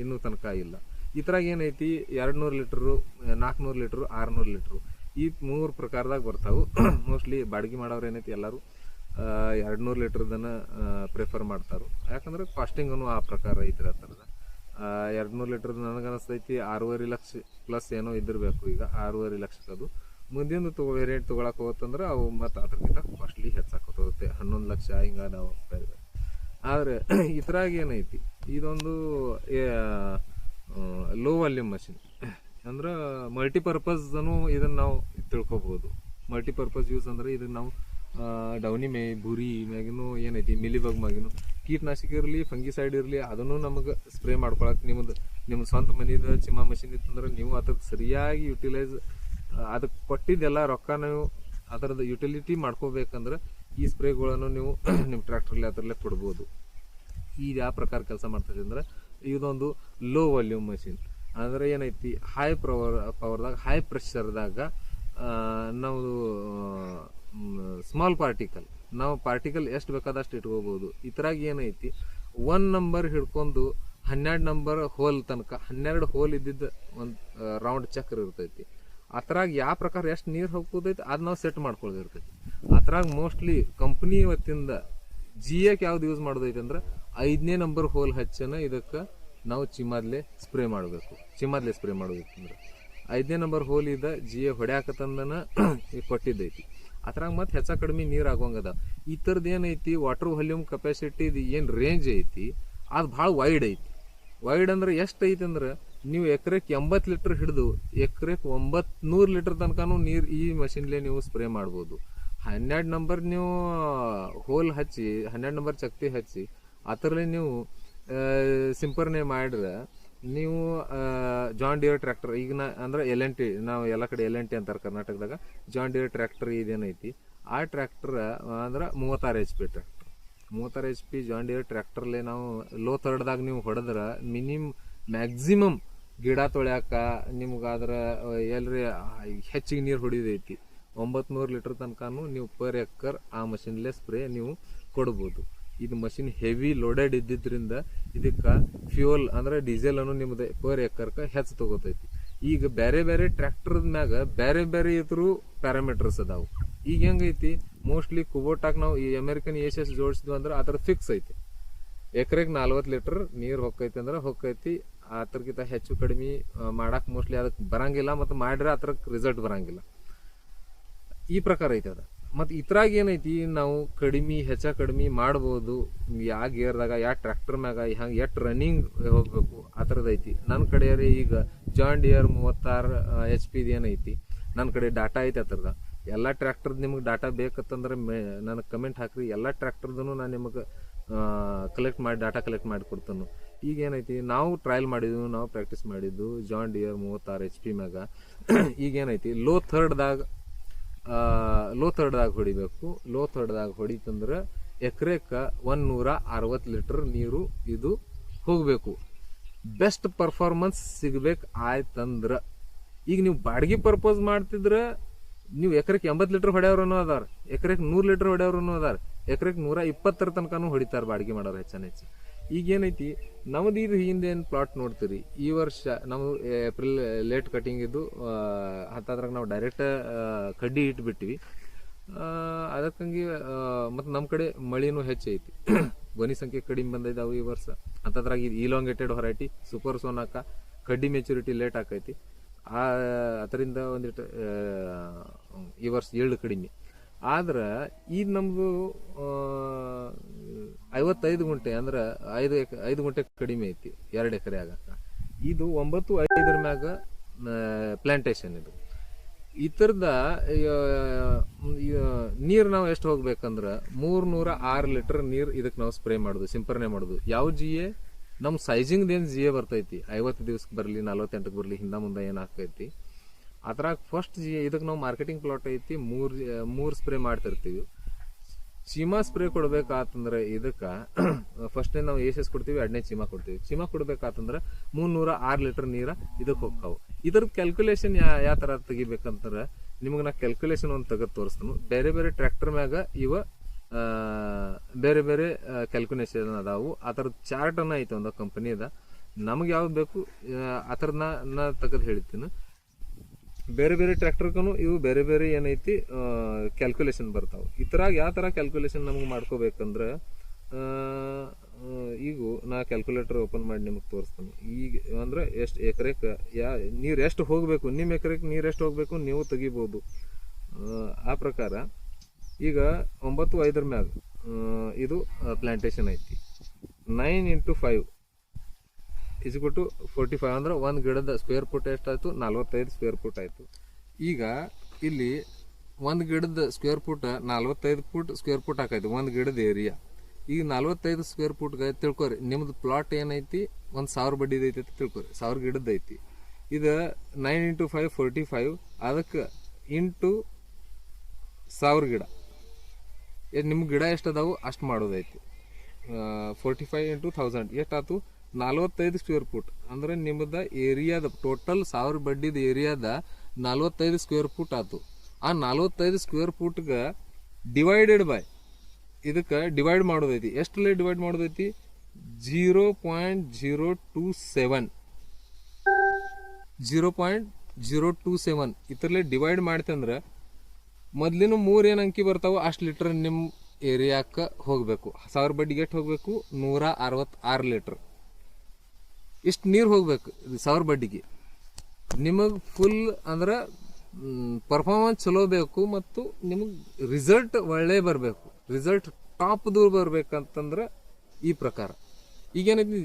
ಇನ್ನೂ ತನಕ ಇಲ್ಲ. ಈ ಥರಾಗ ಏನೈತಿ 200 ಲೀಟ್ರು, 400 ಲೀಟ್ರು, 600 ಲೀಟ್ರು ಈ 3 ಪ್ರಕಾರದಾಗ ಬರ್ತಾವೆ. ಮೋಸ್ಟ್ಲಿ ಬಾಡಿಗೆ ಮಾಡೋರು ಏನೈತಿ ಎಲ್ಲರೂ 200 ಲೀಟ್ರದನ್ನು ಪ್ರಿಫರ್ ಮಾಡ್ತಾರೆ. ಯಾಕಂದ್ರೆ ಕಾಸ್ಟಿಂಗನು ಆ ಪ್ರಕಾರ ಐತ್ರಿ. ಆ ಥರದ 200 ಲೀಟರ್ ನನಗನ್ನಿಸ್ತೈತಿ 6.5 ಲಕ್ಷ ಪ್ಲಸ್ ಏನೋ ಇದ್ದಿರಬೇಕು. ಈಗ 6.5 ಲಕ್ಷಕ್ಕೆ ಅದು ಮುಂದಿನ ವೇರಿಯಂಟ್ ತೊಗೊಳಕ್ಕೆ ಹೋಗುತ್ತಂದ್ರೆ ಅವು ಮತ್ತು ಅದಕ್ಕಿಂತ ಕಾಸ್ಟ್ಲಿ ಹೆಚ್ಚಾಕೋತ ಹೋಗುತ್ತೆ, 11 ಲಕ್ಷ ಹಿಂಗೆ ನಾವು ಬೇರೆ ಬೇರೆ. ಆದರೆ ಇದ್ರಾಗ ಏನೈತಿ, ಇದೊಂದು ಲೋ ವಾಲ್ಯೂಮ್ ಮಷಿನ್ ಅಂದ್ರೆ ಮಲ್ಟಿಪರ್ಪಸ್ನು ಇದನ್ನು ನಾವು ತಿಳ್ಕೊಬೋದು. ಮಲ್ಟಿಪರ್ಪಸ್ ಯೂಸ್ ಅಂದ್ರೆ ಇದನ್ನು ನಾವು ಡೌನಿ ಬುರಿ ಮ್ಯಾಗಿನೂ ಏನೈತಿ ಮಿಲಿಬಗ್ ಮ್ಯಾಗಿನೂ ಕೀಟನಾಶಕ ಇರಲಿ ಫಂಗಿಸೈಡ್ ಇರಲಿ ಅದನ್ನು ನಮಗೆ ಸ್ಪ್ರೇ ಮಾಡ್ಕೊಳಕ್ಕೆ ನಿಮ್ಮ ಸ್ವಂತ ಮನೆಯದು ಚಿಮಾ ಮಷಿನ್ ಇತ್ತಂದ್ರೆ ನೀವು ಅದಕ್ಕೆ ಸರಿಯಾಗಿ ಯುಟಿಲೈಸ್ ಅದಕ್ಕೆ ಕೊಟ್ಟಿದ್ದೆಲ್ಲ ರೊಕ್ಕ ನೀವು ಅದರದ್ದು ಯುಟಿಲಿಟಿ ಮಾಡ್ಕೋಬೇಕಂದ್ರೆ ಈ ಸ್ಪ್ರೇಗಳನ್ನು ನೀವು ನಿಮ್ಮ ಟ್ರ್ಯಾಕ್ಟರ್ಲಿ ಅದರಲ್ಲೇ ಕೊಡ್ಬೋದು. ಇದು ಯಾವ ಪ್ರಕಾರ ಕೆಲಸ ಮಾಡ್ತದೆ ಅಂದ್ರೆ ಇದೊಂದು ಲೋ ವಾಲ್ಯೂಮ್ ಮಷಿನ್ ಅಂದರೆ ಏನೈತಿ ಹೈ ಪವರ್ದಾಗ ಹೈ ಪ್ರೆಷರ್ದಾಗ ನಾವು ಸ್ಮಾಲ್ ಪಾರ್ಟಿಕಲ್ ಎಷ್ಟು ಬೇಕಾದಷ್ಟು ಇಟ್ಕೋಬೋದು. ಇದ್ರಾಗ ಏನೈತಿ 1 ನಂಬರ್ ಹಿಡ್ಕೊಂಡು 12 ನಂಬರ್ ಹೋಲ್ ತನಕ 12 ಹೋಲ್ ಇದ್ದಿದ್ದು ಒಂದು ರೌಂಡ್ ಚಕ್ರ ಇರ್ತೈತಿ. ಅದ್ರಾಗ ಯಾವ ಪ್ರಕಾರ ಎಷ್ಟು ನೀರು ಹೋಗ್ಬೋದೈತಿ ಅದು ನಾವು ಸೆಟ್ ಮಾಡ್ಕೊಳ್ಳೋದಿರ್ತೈತಿ. ಅದ್ರಾಗ ಮೋಸ್ಟ್ಲಿ ಕಂಪ್ನಿ ವತಿಯಿಂದ ಜಿಎಕ್ ಯಾವ್ದು ಯೂಸ್ ಮಾಡೋದೈತಿ ಅಂದ್ರೆ 5ನೇ ನಂಬರ್ ಹೋಲ್ ಹಚ್ಚನ ಇದಕ್ಕೆ ನಾವು ಚಿಮಾದ್ಲೆ ಸ್ಪ್ರೇ ಮಾಡಬೇಕು. ಅಂದ್ರೆ 5ನೇ ನಂಬರ್ ಹೋಲ್ ಇದ್ದ ಜಿಎ ಹೊಡ್ಯಾಕತಂದನ ಕೊಟ್ಟಿದ್ದೈತಿ. ಅದ್ರಾಗ ಮತ್ತೆ ಹೆಚ್ಚ ಕಡಿಮೆ ನೀರು ಆಗೋಂಗದ. ಈ ಥರದ್ದು ಏನೈತಿ ವಾಟರ್ ವಾಲ್ಯೂಮ್ ಕೆಪಾಸಿಟಿ ಏನು ರೇಂಜ್ ಐತಿ ಅದು ಭಾಳ ವೈಡ್ ಐತಿ. ವೈಡ್ ಅಂದ್ರೆ ಎಷ್ಟು ಐತಿ ಅಂದ್ರೆ ನೀವು ಎಕರೆಗೆ 80 ಲೀಟರ್ ಹಿಡಿದು ಎಕರೆಗೆ 900 ಲೀಟರ್ ತನಕನೂ ನೀರು ಈ ಮಷಿನ್ಲೇ ನೀವು ಸ್ಪ್ರೇ ಮಾಡ್ಬೋದು. 12 ನಂಬರ್ ನೀವು ಹೋಲ್ ಹಚ್ಚಿ 12 ನಂಬರ್ ಚಕ್ತಿ ಹಚ್ಚಿ ಅದರಲ್ಲಿ ನೀವು ಸಿಂಪರಣೆ ಮಾಡಿದ್ರೆ ನೀವು ಜಾನ್ ಡಿಯರ್ ಟ್ರ್ಯಾಕ್ಟರ್ ಈಗ ಅಂದ್ರೆ LNT ನಾವು ಎಲ್ಲ ಕಡೆ LNT ಅಂತಾರೆ ಕರ್ನಾಟಕದಾಗ. ಜಾನ್ ಡಿಯರ್ ಟ್ರ್ಯಾಕ್ಟರ್ ಇದೇನೈತಿ ಆ ಟ್ರ್ಯಾಕ್ಟರ್ ಅಂದ್ರೆ 36 HP tractor. 36 HP John Deere ಟ್ರ್ಯಾಕ್ಟರ್ಲೆ ನಾವು ಲೋ ಥರ್ಡ್ದಾಗ ನೀವು ಹೊಡೆದ್ರೆ ಮ್ಯಾಕ್ಸಿಮಮ್ ಗಿಡ ತೊಳ್ಯಾಕ ನಿಮ್ಗಾದ್ರೆ ಎಲ್ರಿ ಹೆಚ್ಚಿಗೆ ನೀರು ಹೊಡಿದೈತಿ 900 ಲೀಟರ್ ತನಕನೂ ನೀವು ಪರ್ ಎಕರ್ ಆ ಮಷಿನ್ಲೆ ಸ್ಪ್ರೇ ನೀವು ಕೊಡ್ಬೋದು. ಇದು ಮಷಿನ್ ಹೆವಿ ಲೋಡೆಡ್ ಇದ್ದಿದ್ರಿಂದ ಇದಕ್ಕೆ ಫ್ಯೂಯಲ್ ಅಂದ್ರೆ ಡೀಸೆಲ್ ಅನ್ನು ನಿಮ್ದು ಪರ್ ಎಕರ್ಕ ಹೆಚ್ಚು ತಗೋತೈತಿ. ಈಗ ಬೇರೆ ಟ್ರ್ಯಾಕ್ಟರ್ ಮ್ಯಾಗ ಬೇರೆ ಇದ್ರು ಪ್ಯಾರಾಮೀಟರ್ಸ್ ಅದಾವು. ಈಗ ಹೆಂಗೈತಿ ಮೋಸ್ಟ್ಲಿ ಕುಬೋಟಾಕ್ ನಾವು ಈ ಅಮೆರಿಕನ್ ACS ಜೋಡಿಸಿದ್ವು ಅಂದ್ರೆ ಅದ್ರ ಫಿಕ್ಸ್ ಐತಿ. ಎಕರೆಗೆ 40 ಲೀಟರ್ ನೀರು ಹೊಕ್ಕೈತಿ ಅಂದ್ರೆ ಹೊಕ್ಕೈತಿ. ಅದ್ರಕ್ಕಿಂತ ಹೆಚ್ಚು ಕಡಿಮೆ ಮಾಡಕ್ ಮೋಸ್ಟ್ಲಿ ಅದಕ್ಕೆ ಬರಂಗಿಲ್ಲ, ಮತ್ತು ಮಾಡಿದ್ರೆ ಅದ್ರಕ್ಕೆ ರಿಸಲ್ಟ್ ಬರಂಗಿಲ್ಲ. ಈ ಪ್ರಕಾರ ಐತಿ ಅದ. ಮತ್ತು ಇದ್ರಾಗ ಏನೈತಿ ನಾವು ಹೆಚ್ಚ ಕಡಿಮೆ ಮಾಡ್ಬೋದು. ಯಾವ ಗೇರ್ದಾಗ ಯಾವ ಟ್ರ್ಯಾಕ್ಟರ್ ಮ್ಯಾಗ ಹಂಗೆ ಎಷ್ಟು ರನ್ನಿಂಗ್ ಹೋಗ್ಬೇಕು ಆ ಥರದ್ದು ಐತಿ. ನನ್ನ ಕಡೆ ಈಗ ಜಾನ್ ಡಿಯರ್ 36 HP ಏನೈತಿ ನನ್ನ ಕಡೆ ಡಾಟಾ ಐತಿ. ಅದ್ರದ ಎಲ್ಲ ಟ್ರ್ಯಾಕ್ಟರ್ದು ನಿಮ್ಗೆ ಡಾಟಾ ಬೇಕತ್ತಂದ್ರೆ ನನಗೆ ಕಮೆಂಟ್ ಹಾಕ್ರಿ. ಎಲ್ಲ ಟ್ರ್ಯಾಕ್ಟರ್ದು ನಾನು ನಿಮಗೆ ಡಾಟಾ ಕಲೆಕ್ಟ್ ಮಾಡಿ ಕೊಡ್ತಾನು. ಈಗ ಏನೈತಿ ನಾವು ಟ್ರಯಲ್ ಮಾಡಿದ್ವು, ನಾವು ಪ್ರಾಕ್ಟೀಸ್ ಮಾಡಿದ್ದು ಜಾನ್ ಡಿಯರ್ 36 HP ಮ್ಯಾಗ. ಈಗೇನೈತಿ ಲೋ ಥರ್ಡ್ದಾಗ ಹೊಡಿಬೇಕು. ಲೋ ಥರ್ಡ್ದಾಗ ಹೊಡಿತಂದ್ರೆ ಎಕರೆಕ್ಕೆ 160 ಲೀಟರ್ ನೀರು ಇದು ಹೋಗಬೇಕು. ಬೆಸ್ಟ್ ಪರ್ಫಾರ್ಮೆನ್ಸ್ ಸಿಗ್ಬೇಕು ಆಯ್ತಂದ್ರೆ. ಈಗ ನೀವು ಬಾಡಿಗೆ ಪರ್ಪೋಸ್ ಮಾಡ್ತಿದ್ರೆ ನೀವು ಎಕರೆಗೆ 80 ಲೀಟರ್ ಹೊಡೆಯವ್ರನ್ನೂ ಅದಾರ, ಎಕರೆಗೆ 100 ಲೀಟರ್ ಹೊಡೆಯವ್ರನ್ನೂ ಅದಾರ, ಎಕರೆಗೆ 120 ತನಕನೂ ಹೊಡಿತಾರೆ ಬಾಡಿಗೆ ಮಾಡೋರು ಹೆಚ್ಚಾನೆಚ್ಚು. ಈಗೇನೈತಿ ನಮ್ದು ಇದು ಹಿಂದೇನು ಪ್ಲಾಟ್ ನೋಡ್ತೀರಿ, ಈ ವರ್ಷ ನಾವು ಏಪ್ರಿಲ್ ಲೇಟ್ ಕಟಿಂಗ್ ಇದ್ದು ಹತ್ತಾದ್ರಾಗ ನಾವು ಡೈರೆಕ್ಟ್ ಕಡ್ಡಿ ಇಟ್ಬಿಟ್ಟಿವಿ. ಅದಕ್ಕಂಗೆ ಮತ್ತು ನಮ್ಮ ಕಡೆ ಮಳಿನೂ ಹೆಚ್ಚೈತಿ, ಗೊನಿ ಸಂಖ್ಯೆ ಕಡಿಮೆ ಬಂದಿದ್ದಾವೆ ಈ ವರ್ಷ. ಅಂತದ್ರಾಗ ಇದು ಇಲಾಂಗೇಟೆಡ್ ಹೊರೈಟಿ ಸೂಪರ್ ಸೋನಾಕ ಕಡ್ಡಿ ಮೆಚುರಿಟಿ ಲೇಟ್ ಆಕೈತಿ. ಅದರಿಂದ ಒಂದಿಟ್ಟು ಈ ವರ್ಷ 7 ಕಡಿಮೆ. ಆದ್ರೆ ಇದು ನಮ್ದು 55 ಗುಂಟೆ ಅಂದ್ರೆ 5 ಗುಂಟೆ ಕಡಿಮೆ ಐತಿ 2 ಎಕರೆ ಆಗಕ್ಕ. ಇದು 9.5 ಮ್ಯಾಗ ಪ್ಲಾಂಟೇಶನ್. ಇದು ಈ ಥರದ ನೀರು ನಾವು ಎಷ್ಟು ಹೋಗ್ಬೇಕಂದ್ರೆ 306 ಲೀಟರ್ ನೀರು ಇದಕ್ಕೆ ನಾವು ಸ್ಪ್ರೇ ಮಾಡೋದು, ಸಿಂಪರಣೆ ಮಾಡೋದು. ಯಾವ GA ನಮ್ಮ ಸೈಜಿಂಗ್ದು ಏನು GA ಬರ್ತೈತಿ 50 ದಿವ್ಸಕ್ಕೆ ಬರಲಿ 48ಕ್ಕೆ ಬರಲಿ ಹಿಂದೆ ಮುಂದೆ ಏನಾಗ್ತೈತಿ ಅದ್ರಾಗ ಫಸ್ಟ್ GA ಇದಕ್ಕೆ ನಾವು ಮಾರ್ಕೆಟಿಂಗ್ ಪ್ಲಾಟ್ ಐತಿ 3 ಸ್ಪ್ರೇ ಮಾಡ್ತಿರ್ತೀವಿ. ಚೀಮಾ ಸ್ಪ್ರೇ ಕೊಡ್ಬೇಕಾತಂದ್ರೆ ಇದಕ್ಕೆ ಫಸ್ಟ್ನೇ ನಾವು ACS ಕೊಡ್ತೀವಿ, 2ನೇ ಚೀಮಾ ಕೊಡ್ತೀವಿ. ಚೀಮಾ ಕೊಡ್ಬೇಕಾತಂದ್ರೆ 306 ಲೀಟರ್ ನೀರು ಇದಕ್ಕೆ ಹೋಗ್ತಾವೆ. ಇದ್ರದ್ದು ಕ್ಯಾಲ್ಕುಲೇಷನ್ ಯಾವ ಥರ ತೆಗಿಬೇಕಂದ್ರೆ ನಿಮಗೆ ನಾ ಕ್ಯಾಲ್ಕುಲೇಷನ್ ಒಂದು ತೆಗೆದು ತೋರಿಸ್ತಾನು. ಬೇರೆ ಟ್ರ್ಯಾಕ್ಟರ್ ಮ್ಯಾಗ ಬೇರೆ ಕ್ಯಾಲ್ಕುಲೇಷನ್ ಅದಾವು. ಆ ಥರದ ಚಾರ್ಟ್ ಅನ್ನ ಐತೆ ಒಂದು ಕಂಪನಿದ. ನಮಗೆ ಯಾವ್ದು ಬೇಕು ಆ ಥರನ ನಾ ತೆಗೆದು ಹೇಳ್ತೀನಿ. ಬೇರೆ ಟ್ರ್ಯಾಕ್ಟರ್ಗೂ ಇವು ಬೇರೆ ಏನೈತಿ ಕ್ಯಾಲ್ಕುಲೇಷನ್ ಬರ್ತಾವೆ. ಈ ಥರ ಯಾವ ಥರ ಕ್ಯಾಲ್ಕುಲೇಷನ್ ನಮ್ಗೆ ಮಾಡ್ಕೋಬೇಕಂದ್ರೆ ಈಗ ನಾ ಕ್ಯಾಲ್ಕುಲೇಟರ್ ಓಪನ್ ಮಾಡಿ ನಿಮಗೆ ತೋರಿಸ್ತಾನೆ. ಈಗ ಅಂದ್ರೆ ಎಷ್ಟು ಎಕರೆಗೆ ನೀರು ಎಷ್ಟು ಹೋಗಬೇಕು, ನಿಮ್ಮ ಎಕರೆಗೆ ನೀರು ಎಷ್ಟು ಹೋಗಬೇಕು ನೀವು ತೆಗಿಬೋದು. ಆ ಪ್ರಕಾರ ಈಗ 9/5 ಮ್ಯಾಗ ಇದು ಪ್ಲಾಂಟೇಶನ್ ಐತಿ. 9 × 5 = 45 ಅಂದ್ರೆ ಒಂದು ಗಿಡದ ಸ್ಕ್ವೇರ್ ಫುಟ್ ಎಷ್ಟಾಯ್ತು? 45 ಸ್ಕ್ವೇರ್ ಫುಟ್ ಆಯಿತು. ಈಗ ಇಲ್ಲಿ ಒಂದು ಗಿಡದ square foot 45 foot square foot ಹಾಕೈತಿ ಒಂದು ಗಿಡದ ಏರಿಯಾ. ಈಗ 45 ಸ್ಕ್ವೇರ್ ಫುಟ್ಗೆ ತಿಳ್ಕೊರಿ ನಿಮ್ದು ಪ್ಲಾಟ್ ಏನೈತಿ, 1000 ಬಡ್ಡಿದ ಐತಿ ಅಂತ ತಿಳ್ಕೊರಿ, 1000 ಗಿಡದ ಐತಿ. ಇದು 9 × 5 45, ಅದಕ್ಕೆ ಇಂಟು 1000 ಗಿಡ. ನಿಮ್ಮ ಗಿಡ ಎಷ್ಟು ಅದಾವು ಅಷ್ಟು ಮಾಡೋದೈತಿ. 45 × 1000 ಎಷ್ಟಾಯ್ತು? 45 ಸ್ಕ್ವೇರ್ ಫುಟ್. ಅಂದ್ರೆ ನಿಮ್ಮದ ಏರಿಯಾದ ಟೋಟಲ್ 1000 ಬಡ್ಡಿದ ಏರಿಯಾದ 45 ಸ್ಕ್ವೇರ್ ಫುಟ್ ಆಯ್ತು. ಆ 45 ಸ್ಕ್ವೇರ್ ಫುಟ್ಗೆ ಡಿವೈಡೆಡ್ ಬೈ ಇದಕ್ಕೆ ಡಿವೈಡ್ ಮಾಡೋದೈತಿ. ಎಷ್ಟರಲ್ಲಿ ಡಿವೈಡ್ ಮಾಡೋದೈತಿ? 0.027 0.027 ಇದರಲ್ಲಿ ಡಿವೈಡ್ ಮಾಡ್ತಂದ್ರೆ ಮೊದಲಿನ 3 ಏನು ಅಂಕಿ ಬರ್ತಾವೆ ಅಷ್ಟು ಲೀಟ್ರ್ ನಿಮ್ಮ ಏರಿಯಾಕ್ಕೆ ಹೋಗಬೇಕು. 1000 ಬಡ್ಡಿಗೆ ಎಷ್ಟು ಹೋಗಬೇಕು? 166 ಲೀಟ್ರ್. ಇಷ್ಟು ನೀರು ಹೋಗ್ಬೇಕು 1000 ಬಡ್ಡಿಗೆ. ನಿಮಗೆ ಫುಲ್ ಅಂದ್ರೆ ಪರ್ಫಾರ್ಮೆನ್ಸ್ ಚಲೋ ಬೇಕು ಮತ್ತು ನಿಮಗೆ ರಿಸಲ್ಟ್ ಒಳ್ಳೆ ಬರಬೇಕು, ರಿಸಲ್ಟ್ ಟಾಪ್ ದೂರ ಬರ್ಬೇಕಂತಂದ್ರೆ ಈ ಪ್ರಕಾರ. ಈಗೇನೈತಿ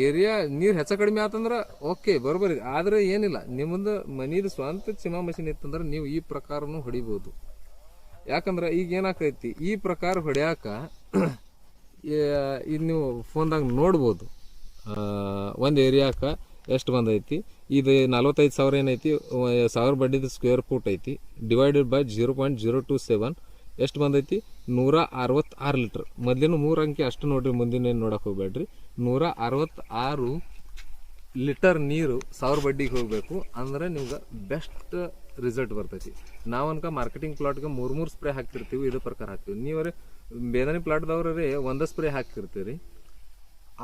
ಏರಿಯಾ ನೀರು ಹೆಚ್ಚು ಕಡಿಮೆ ಆತಂದ್ರೆ ಓಕೆ ಬರೋಬರಿ, ಆದರೆ ಏನಿಲ್ಲ ನಿಮ್ಮದು ಮನಿದು ಸ್ವಂತ ಚಿಮಾ ಮಷಿನ್ ಇತ್ತಂದ್ರೆ ನೀವು ಈ ಪ್ರಕಾರನೂ ಹೊಡಿಬೋದು. ಯಾಕಂದ್ರೆ ಈಗ ಏನಾಕೈತಿ ಈ ಪ್ರಕಾರ ಹೊಡ್ಯಾಕ ಇದು ನೀವು ಫೋನ್ದಾಗ ನೋಡ್ಬೋದು ಒಂದು ಏರಿಯಾಕ್ಕೆ ಎಷ್ಟು ಬಂದೈತಿ. ಇದು 45,000 ಏನೈತಿ, 1000 ಬಡ್ಡಿದ ಸ್ಕ್ವೇರ್ ಫುಟ್ ಐತಿ. ಡಿವೈಡೆಡ್ ಬೈ 0.027 ಎಷ್ಟು ಬಂದೈತಿ? 166 ಲೀಟ್ರ್. ಮೊದಲಿನ 3 ಅಂಕಿ ಅಷ್ಟು ನೋಡ್ರಿ, ಮುಂದಿನ ಏನು ನೋಡಕ್ಕೆ ಹೋಗ್ಬೇಡ್ರಿ. 166 ಲೀಟರ್ ನೀರು 1000 ಬಡ್ಡಿಗೆ ಹೋಗಬೇಕು ಅಂದ್ರೆ ನಿಮ್ಗೆ ಬೆಸ್ಟ್ ರಿಸಲ್ಟ್ ಬರ್ತೈತಿ. ನಾವು ಅನ್ಕ ಮಾರ್ಕೆಟಿಂಗ್ ಪ್ಲಾಟ್ಗೆ 3 ಸ್ಪ್ರೇ ಹಾಕ್ತಿರ್ತೀವಿ, ಇದೇ ಪ್ರಕಾರ ಹಾಕ್ತೀವಿ. ನೀವರೇ ಬೇದಾನಿ ಪ್ಲಾಟ್ದವ್ರೇ ಒಂದೇ ಸ್ಪ್ರೇ ಹಾಕ್ತಿರ್ತೀರಿ.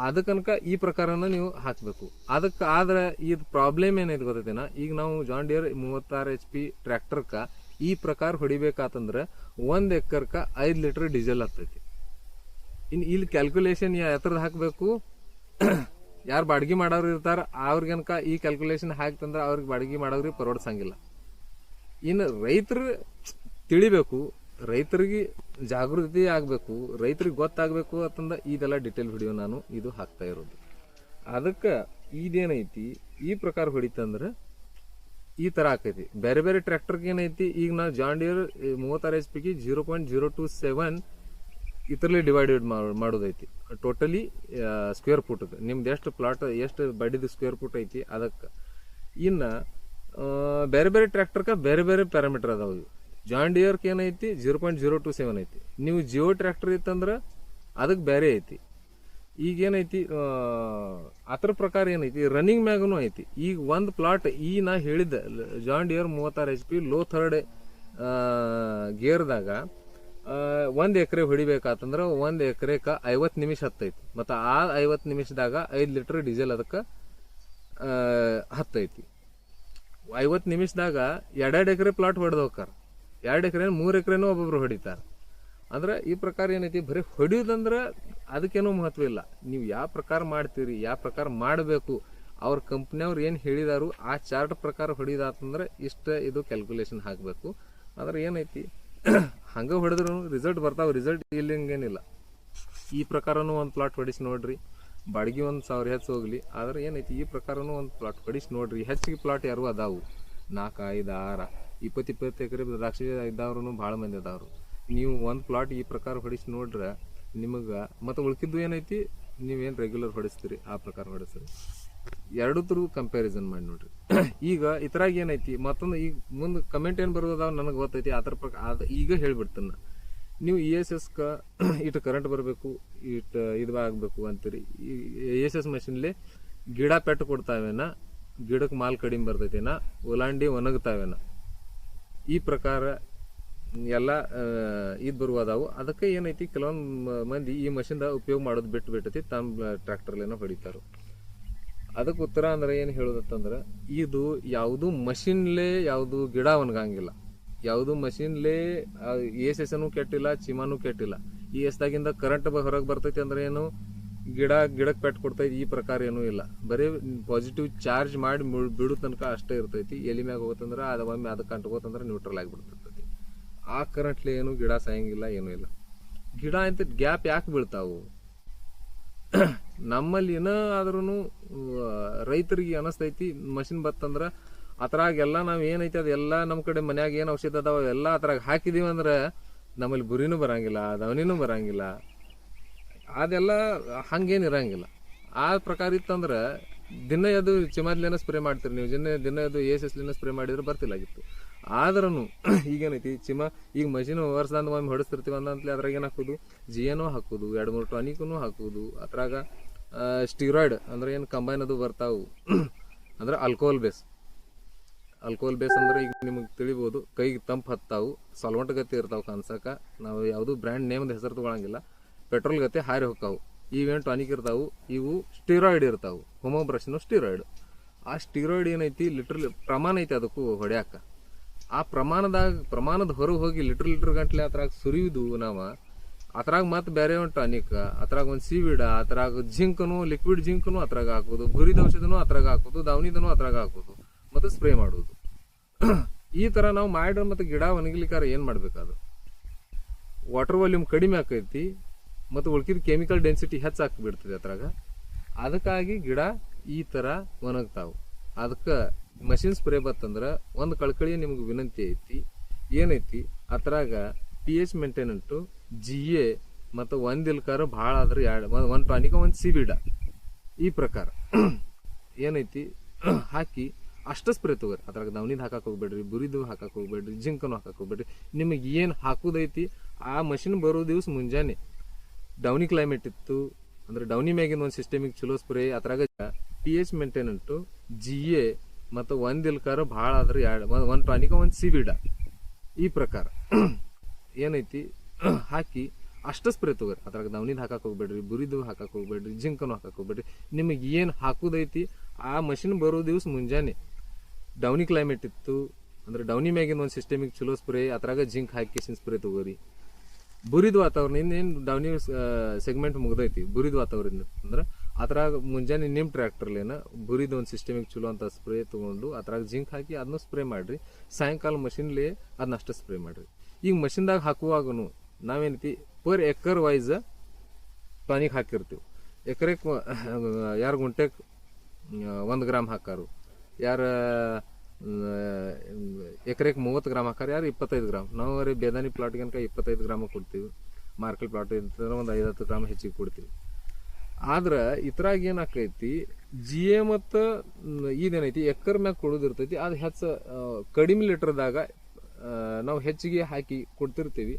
ಅದಕ್ಕನಕ ಈ ಪ್ರಕಾರನ ನೀವು ಹಾಕಬೇಕು. ಅದಕ್ಕೆ ಆದ್ರೆ ಇದು ಪ್ರಾಬ್ಲಮ್ ಏನೈತೆ ಗೊತ್ತೈತೇನ, ಈಗ ನಾವು ಜಾನ್ ಡಿಯರ್ 36 HP ಟ್ರ್ಯಾಕ್ಟರ್ಗೆ ಈ ಪ್ರಕಾರ ಹೊಡಿಬೇಕಾತಂದ್ರೆ 1 ಎಕರ್ಗೆ 5 ಲೀಟರ್ ಡೀಸೆಲ್ ಆಗ್ತೈತಿ. ಇನ್ನು ಇಲ್ಲಿ ಕ್ಯಾಲ್ಕುಲೇಷನ್ ಎತ್ತರದ ಹಾಕಬೇಕು. ಯಾರು ಬಾಡಿಗೆ ಮಾಡೋರು ಇರ್ತಾರ ಅವ್ರಿಗನಕ ಈ ಕ್ಯಾಲ್ಕುಲೇಷನ್ ಹಾಕ್ತಂದ್ರೆ ಅವ್ರಿಗೆ ಬಾಡಿಗೆ ಮಾಡೋರಿಗೆ ಪರವಡ್ಸಂಗಿಲ್ಲ. ಇನ್ನು ರೈತರು ತಿಳಿಬೇಕು, ರೈತರಿಗೆ ಜಾಗೃತಿ ಆಗಬೇಕು, ರೈತರಿಗೆ ಗೊತ್ತಾಗಬೇಕು ಅಂತಂದ್ರೆ ಇದೆಲ್ಲ ಡಿಟೇಲ್ ವಿಡಿಯೋ ನಾನು ಇದು ಹಾಕ್ತಾ ಇರೋದು. ಅದಕ್ಕೆ ಇದೇನೈತಿ ಈ ಪ್ರಕಾರ ಹೊಡಿತಂದ್ರೆ ಈ ಥರ ಆಕೈತಿ. ಬೇರೆ ಬೇರೆ ಟ್ರ್ಯಾಕ್ಟರ್ಗೆ ಏನೈತಿ, ಈಗ ನಾವು ಜಾನ್ ಡಿಯರ್ 36 HPಗೆ 0.027 ಇದರಲ್ಲಿ ಡಿವೈಡೆಡ್ ಮಾಡೋದೈತಿ ಟೋಟಲಿ ಸ್ಕ್ವೇರ್ ಫುಟ್ಗೆ. ನಿಮ್ದು ಎಷ್ಟು ಪ್ಲಾಟ್ ಎಷ್ಟು ಬಡ್ಡಿದ ಸ್ಕ್ವೇರ್ ಫುಟ್ ಐತಿ ಅದಕ್ಕೆ. ಇನ್ನು ಬೇರೆ ಬೇರೆ ಟ್ರ್ಯಾಕ್ಟರ್ಗೆ ಬೇರೆ ಬೇರೆ ಪ್ಯಾರಾಮೀಟರ್ ಅದಾವೆ. ಜಾನ್ ಡಿಯರ್ಗೆ ಏನೈತಿ 0.027 ಐತಿ. ನೀವು ಜಿಯೋ ಟ್ರ್ಯಾಕ್ಟರ್ ಇತ್ತಂದ್ರೆ ಅದಕ್ಕೆ ಬೇರೆ ಐತಿ. ಈಗೇನೈತಿ ಅದ್ರ ಪ್ರಕಾರ ಏನೈತಿ ರನ್ನಿಂಗ್ ಮ್ಯಾಗೂ ಐತಿ. ಈಗ ಒಂದು ಪ್ಲಾಟ್ ಈ ನಾ ಹೇಳಿದ್ದೆ John Deere 36 HP low third ಗೇರ್ದಾಗ 1 ಎಕರೆ ಹೊಡಿಬೇಕಾತಂದ್ರೆ 1 ಎಕರೆಗೆ 50 ನಿಮಿಷ ಹತ್ತೈತಿ. ಮತ್ತು ಆ 50 ನಿಮಿಷದಾಗ 5 ಲೀಟರ್ ಡೀಸೆಲ್ ಅದಕ್ಕೆ ಹತ್ತೈತಿ. 50 ನಿಮಿಷದಾಗ 2 ಎಕರೆ ಪ್ಲಾಟ್ ಹೊಡೆದು ಹೋಗ್ತಾರೆ, 2 ಎಕರೆ 3 ಎಕರೆನೂ ಒಬ್ಬೊಬ್ರು ಹೊಡಿತಾರೆ. ಅಂದ್ರೆ ಈ ಪ್ರಕಾರ ಏನೈತಿ ಬರೀ ಹೊಡಿಯೋದಂದ್ರೆ ಅದಕ್ಕೇನೋ ಮಹತ್ವ ಇಲ್ಲ. ನೀವು ಯಾವ ಪ್ರಕಾರ ಮಾಡ್ತೀರಿ, ಯಾವ ಪ್ರಕಾರ ಮಾಡಬೇಕು, ಅವ್ರ ಕಂಪ್ನಿಯವ್ರು ಏನು ಹೇಳಿದಾರು ಆ ಚಾರ್ಟ್ ಪ್ರಕಾರ ಹೊಡಿದಾತಂದ್ರೆ ಇಷ್ಟ ಇದು ಕ್ಯಾಲ್ಕುಲೇಷನ್ ಹಾಕಬೇಕು. ಅಂದ್ರೆ ಏನೈತಿ ಹಂಗೆ ಹೊಡೆದ್ರು ರಿಸಲ್ಟ್ ಬರ್ತಾವೆ, ರಿಸಲ್ಟ್ ಇಲ್ಲಂಗೇನಿಲ್ಲ. ಈ ಪ್ರಕಾರನೂ ಒಂದು ಪ್ಲಾಟ್ ಹೊಡಿಸಿ ನೋಡ್ರಿ, ಬಾಡಿಗೆ 1000 ಹೆಚ್ಚು ಹೋಗ್ಲಿ. ಆದ್ರೆ ಏನೈತಿ ಈ ಪ್ರಕಾರನೂ ಒಂದು ಪ್ಲಾಟ್ ಹೊಡಿಸಿ ನೋಡ್ರಿ. ಹೆಚ್ಚಿಗೆ ಪ್ಲಾಟ್ ಯಾರು ಅದಾವು 4, 5, 6, 20 ಎಕರೆ ದ್ರಾಕ್ಷಿ ಇದ್ದವ್ರು ಭಾಳ ಮಂದಿ ಅದಾವ್ರು. ನೀವು ಒಂದು ಪ್ಲಾಟ್ ಈ ಪ್ರಕಾರ ಹೊಡಿಸಿ ನೋಡ್ರೆ ನಿಮಗೆ ಮತ್ತು ಉಳ್ಕಿದ್ದು ಏನೈತಿ ನೀವೇನು ರೆಗ್ಯುಲರ್ ಹೊಡಿಸ್ತೀರಿ ಆ ಪ್ರಕಾರ ಹೊಡಿಸ್ರಿ. ಎರಡೂ ಕಂಪ್ಯಾರಿಸನ್ ಮಾಡಿ ನೋಡ್ರಿ. ಈಗ ಇತರಾಗ ಏನೈತಿ ಮತ್ತೊಂದು ಈಗ ಮುಂದೆ ಕಮೆಂಟ್ ಏನು ಬರೋದಾವ ನನಗೆ ಗೊತ್ತೈತಿ. ಆ ಥರ ಪ್ರಕಾರ ಈಗ ಹೇಳ್ಬಿಡ್ತೇನೆ. ನೀವು ESSಗೆ ಇಟ್ಟು ಕರೆಂಟ್ ಬರಬೇಕು, ಇಟ್ಟು ಇದು ಆಗಬೇಕು ಅಂತೀರಿ. ಈ ESS ಮಷಿನ್ಲಿ ಗಿಡ ಪೆಟ್ಟು ಕೊಡ್ತಾವೇನ, ಗಿಡಕ್ಕೆ ಮಾಲ್ ಕಡಿಮೆ ಬರ್ತೈತೇನ, ಉಲಾಂಡಿ ಒಣಗ್ತಾವೇನ, ಈ ಪ್ರಕಾರ ಎಲ್ಲ ಇದು ಬರುವುದಾವು. ಅದಕ್ಕೆ ಏನೈತಿ ಕೆಲವೊಂದು ಮಂದಿ ಈ ಮಷಿನ್ದ ಉಪಯೋಗ ಮಾಡೋದು ಬಿಟ್ಟೈತಿ, ತಮ್ಮ ಟ್ರ್ಯಾಕ್ಟರ್ಲೇನೋ ಹೊಡಿತಾರೋ. ಅದಕ್ಕೆ ಉತ್ತರ ಅಂದ್ರೆ ಏನು ಹೇಳೋದತ್ತಂದ್ರೆ ಇದು ಯಾವುದು ಮಷಿನ್ಲೇ ಯಾವುದು ಗಿಡ ಒಣಗಂಗಿಲ್ಲ, ಯಾವುದು ಮಷಿನ್ಲೇ ESSನೂ ಕೆಟ್ಟಿಲ್ಲ, ಚಿಮಾನೂ ಕೆಟ್ಟಿಲ್ಲ. ESದಾಗಿಂದ ಕರೆಂಟ್ ಹೊರಗೆ ಬರ್ತೈತಿ ಅಂದ್ರೆ ಏನು ಗಿಡಕ್ಕೆ ಪೆಟ್ಟು ಕೊಡ್ತೈತಿ, ಈ ಪ್ರಕಾರ ಏನೂ ಇಲ್ಲ. ಬರೀ ಪಾಸಿಟಿವ್ ಚಾರ್ಜ್ ಮಾಡಿ ಬಿಡೋ ತನಕ ಅಷ್ಟೇ ಇರ್ತೈತಿ. ಎಲಿ ಮ್ಯಾಗ ಹೋಗುತ್ತಂದ್ರೆ ಅದು ಒಮ್ಮೆ ಅದಕ್ಕೆ ಅಂಟ್ಕೋತಂದ್ರೆ ನ್ಯೂಟ್ರಲ್ ಆಗಿಬಿಡ್ತೈತಿ. ಆ ಕರೆಂಟ್ಲಿ ಏನು ಗಿಡ ಸಾಯಂಗಿಲ್ಲ, ಏನೂ ಇಲ್ಲ. ಗಿಡ ಅಂತ ಗ್ಯಾಪ್ ಯಾಕೆ ಬೀಳ್ತಾವು? ನಮ್ಮಲ್ಲಿ ಏನೋ ಆದ್ರೂ ರೈತರಿಗೆ ಅನಿಸ್ತೈತಿ ಮಷಿನ್ ಬತ್ತಂದ್ರೆ ಅದ್ರಾಗೆಲ್ಲ ನಾವು ಏನೈತಿ ಅದೆಲ್ಲ ನಮ್ಮ ಕಡೆ ಮನ್ಯಾಗ ಏನು ಔಷಧ ಅದಾವ ಎಲ್ಲ ಅದ್ರಾಗ ಹಾಕಿದೀವಿ ಅಂದ್ರೆ ನಮ್ಮಲ್ಲಿ ಬುರಿನೂ ಬರಂಗಿಲ್ಲ, ದವನಿನೂ ಬರಂಗಿಲ್ಲ. ಅದೆಲ್ಲ ಹಂಗೇನು ಇರಂಗಿಲ್ಲ. ಆ ಪ್ರಕಾರ ಇತ್ತಂದ್ರೆ ದಿನ ಅದು ಚಿಮಾದ್ಲೇನ ಸ್ಪ್ರೇ ಮಾಡ್ತೀರಿ ನೀವು, ದಿನ ಅದು ಎಸ್ಲಿನ ಸ್ಪ್ರೇ ಮಾಡಿದ್ರೆ ಬರ್ತಿಲ್ಲಾಗಿತ್ತು. ಆದ್ರೂ ಈಗೇನೈತಿ ಈಗ ಮಷಿನ್ ವರ್ಷದಂದು ಒಮ್ಮೆ ಹೊಡಿಸ್ತಿರ್ತೀವಿ ಅಂತಲೇ ಅದ್ರಾಗ ಏನು ಹಾಕೋದು, ಜಿಯನೋ ಹಾಕೋದು, 2-3 ಟಾನಿಕೂ ಹಾಕೋದು. ಅದ್ರಾಗ ಸ್ಟೀರಾಯ್ಡ್ ಅಂದ್ರೆ ಏನು ಕಂಬೈನ್ ಅದು ಬರ್ತಾವು, ಅಂದ್ರೆ ಆಲ್ಕೋಹಾಲ್ ಬೇಸ್ ಅಂದ್ರೆ ಈಗ ನಿಮಗೆ ತಿಳಿಬೋದು, ಕೈಗೆ ತಂಪು ಹತ್ತಾವು, ಸಾಲ್ವಂಟ್ ಗತಿ ಇರ್ತಾವೆ ಕಾಣ್ಸಕ. ನಾವು ಯಾವುದು ಬ್ರ್ಯಾಂಡ್ ನೇಮ್ದು ಹೆಸರು ತೊಗೊಳಂಗಿಲ್ಲ, ಪೆಟ್ರೋಲ್ ಗತಿ ಹಾರಿ ಹೋಗ್ತಾವು. ಇವೇನು ಟಾನಿಕ್ ಇರ್ತಾವು, ಇವು ಸ್ಟೀರಾಯ್ಡ್ ಇರ್ತಾವು. Homobrassinosteroid. ಆ ಸ್ಟೀರಾಯ್ಡ್ ಏನೈತಿ ಪ್ರಮಾಣ ಐತಿ ಅದಕ್ಕೂ ಹೊಡ್ಯಾಕ. ಆ ಪ್ರಮಾಣದ ಹೊರಗೆ ಹೋಗಿ ಲೀಟರ್ ಗಂಟ್ಲೆ ಅದ್ರಾಗ ಸುರಿಯುದು ನಾವು. ಅದ್ರಾಗ ಮತ್ತೆ ಬೇರೆ ಒಂದು ಟಾನಿಕ್, ಅದ್ರಾಗ ಒಂದು ಸೀವಿಡ, ಅದ್ರಾಗ ಜಿಂಕನು, ಲಿಕ್ವಿಡ್ ಜಿಂಕನು ಅದ್ರಾಗ ಹಾಕೋದು, ಬುರಿದ ಔಷಧನೂ ಅದ್ರಾಗ ಹಾಕೋದು, ದಾವಣಿದನು ಅದ್ರಾಗ ಹಾಕೋದು, ಮತ್ತು ಸ್ಪ್ರೇ ಮಾಡೋದು. ಈ ಥರ ನಾವು ಮಾಡಿದ್ರೆ ಮತ್ತು ಗಿಡ ಒಣಗಿಲಿಕ್ಕಾರ ಏನು ಮಾಡ್ಬೇಕಾದ್ರು? ವಾಟರ್ ವಾಲ್ಯೂಮ್ ಕಡಿಮೆ ಆಕೈತಿ ಮತ್ತು ಉಳ್ಕಿದ ಕೆಮಿಕಲ್ ಡೆನ್ಸಿಟಿ ಹೆಚ್ಚಾಕಿ ಬಿಡ್ತದೆ ಅದ್ರಾಗ. ಅದಕ್ಕಾಗಿ ಗಿಡ ಈ ಥರ ಒಣಗ್ತಾವು. ಅದಕ್ಕೆ ಮಷಿನ್ ಸ್ಪ್ರೇ ಬತ್ತಂದ್ರೆ ಒಂದು ಕಳ್ಕಳಿ ನಿಮ್ಗೆ ವಿನಂತಿ ಐತಿ, ಏನೈತಿ ಅದ್ರಾಗ pH ಮೇಂಟೆನೆಂಟು, GA ಮತ್ತು 1 ಇಲ್ಕಾರ ಭಾಳ ಆದ್ರೆ 1 ಟಾನಿಕ 1 ಸಿಬಿಡ ಈ ಪ್ರಕಾರ ಏನೈತಿ ಹಾಕಿ ಅಷ್ಟು ಸ್ಪ್ರೇ ತಗೋರಿ. ಅದ್ರಾಗ ದವನಿದ್ ಹಾಕಕ್ಕೆ ಹೋಗ್ಬೇಡ್ರಿ, ಬುರಿದು ಹಾಕಕ್ಕೆ ಹೋಗ್ಬೇಡ್ರಿ, ಜಿಂಕನು ಹಾಕಕ್ಕೆ ಹೋಗ್ಬೇಡ್ರಿ. ನಿಮಗೆ ಏನು ಹಾಕೋದೈತಿ ಆ ಮಷಿನ್ ಬರೋ ದಿವಸ ಮುಂಜಾನೆ ಡೌನಿ ಕ್ಲೈಮೇಟ್ ಇತ್ತು ಅಂದ್ರೆ ಡೌನಿ ಮ್ಯಾಗಿನ ಒಂದು ಸಿಸ್ಟಮಿಗೆ ಚಲೋ ಸ್ಪ್ರೇ. ಅದ್ರಾಗ pH ಮೇಂಟೆನೆಂಟು, GA ಮತ್ತು 1 ಇಲ್ಕಾರ ಭಾಳ ಆದ್ರೆ 1 ಟಾನಿಕ 1 ಸಿಬಿಡ ಈ ಪ್ರಕಾರ ಏನೈತಿ ಹಾಕಿ ಅಷ್ಟು ಸ್ಪ್ರೇ ತಗೋರಿ. ಅದ್ರಾಗ ದವನಿದ್ ಹಾಕಕ್ಕೆ ಹೋಗ್ಬೇಡ್ರಿ, ಬುರಿದು ಹಾಕಕ್ಕೆ ಹೋಗ್ಬೇಡ್ರಿ, ಜಿಂಕನು ಹಾಕಕ್ಕೆ ಹೋಗ್ಬೇಡ್ರಿ. ನಿಮಗೆ ಏನು ಹಾಕೋದೈತಿ ಆ ಮಷಿನ್ ಬರೋ ದಿವಸ ಮುಂಜಾನೆ ಡೌನಿ ಕ್ಲೈಮೇಟ್ ಇತ್ತು ಅಂದ್ರೆ ಡೌನಿ ಮ್ಯಾಗಿನ ಒಂದು ಸಿಸ್ಟಮಿಗೆ ಚಲೋ ಸ್ಪ್ರೇ. ಅದ್ರಾಗ ಜಿಂಕ್ ಹಾಕಿ ಸ್ಪ್ರೇ ತಗೋರಿ. ಬುರಿದ ವಾತಾವರಣ ಇನ್ನೇನು ಡೌನಿ ಸೆಗ್ಮೆಂಟ್ ಮುಗ್ದೈತಿ, ಬುರಿದ ವಾತಾವರಣ ಅಂದ್ರೆ ಅದ್ರಾಗ ಮುಂಜಾನೆ ನಿಮ್ಮ ಟ್ರ್ಯಾಕ್ಟರ್ಲೇನ ಬುರಿದ ಒಂದು ಸಿಸ್ಟಮಿಗೆ ಚಲೋ ಅಂತ ಸ್ಪ್ರೇ ತೊಗೊಂಡು ಅದ್ರಾಗ ಜಿಂಕ್ ಹಾಕಿ ಅದನ್ನು ಸ್ಪ್ರೇ ಮಾಡಿರಿ. ಸಾಯಂಕಾಲ ಮಷಿನ್ಲೇ ಅದನ್ನ ಅಷ್ಟು ಸ್ಪ್ರೇ ಮಾಡಿರಿ. ಈಗ ಮಷಿನ್ದಾಗ ಹಾಕುವಾಗೂ ನಾವೇನೈತಿ ಪರ್ ಎಕರ್ ವೈಸ್ ಟಾನಿಕ್ ಹಾಕಿರ್ತೀವಿ. ಎಕರೆಗೆ 2 ಗುಂಟೆಗೆ 1 ಗ್ರಾಮ್ ಹಾಕಾರು, ಯಾರು ಎಕರೆಗೆ 30 ಗ್ರಾಮ್ ಹಾಕಾರ, ಯಾರು 25 ಗ್ರಾಮ್. ನಾವು ರೀ ಬೇದಾನಿ ಪ್ಲಾಟ್ಗೆ ಅನ್ಕ 25 ಗ್ರಾಮ ಕೊಡ್ತೀವಿ. ಮಾರ್ಕೆಟ್ ಪ್ಲಾಟ್ ಅಂತಂದ್ರೆ ಒಂದು 5-10 ಗ್ರಾಮ್ ಹೆಚ್ಚಿಗೆ ಕೊಡ್ತೀವಿ. ಆದ್ರೆ ಇದ್ರಾಗ ಏನಾಕೈತಿ GA ಮತ್ತು ಇದೇನೈತಿ ಎಕರ್ ಮ್ಯಾಗ ಕೊಡೋದಿರ್ತೈತಿ. ಅದು ಕಡಿಮೆ ಲೀಟರ್ದಾಗ ನಾವು ಹೆಚ್ಚಿಗೆ ಹಾಕಿ ಕೊಡ್ತಿರ್ತೀವಿ.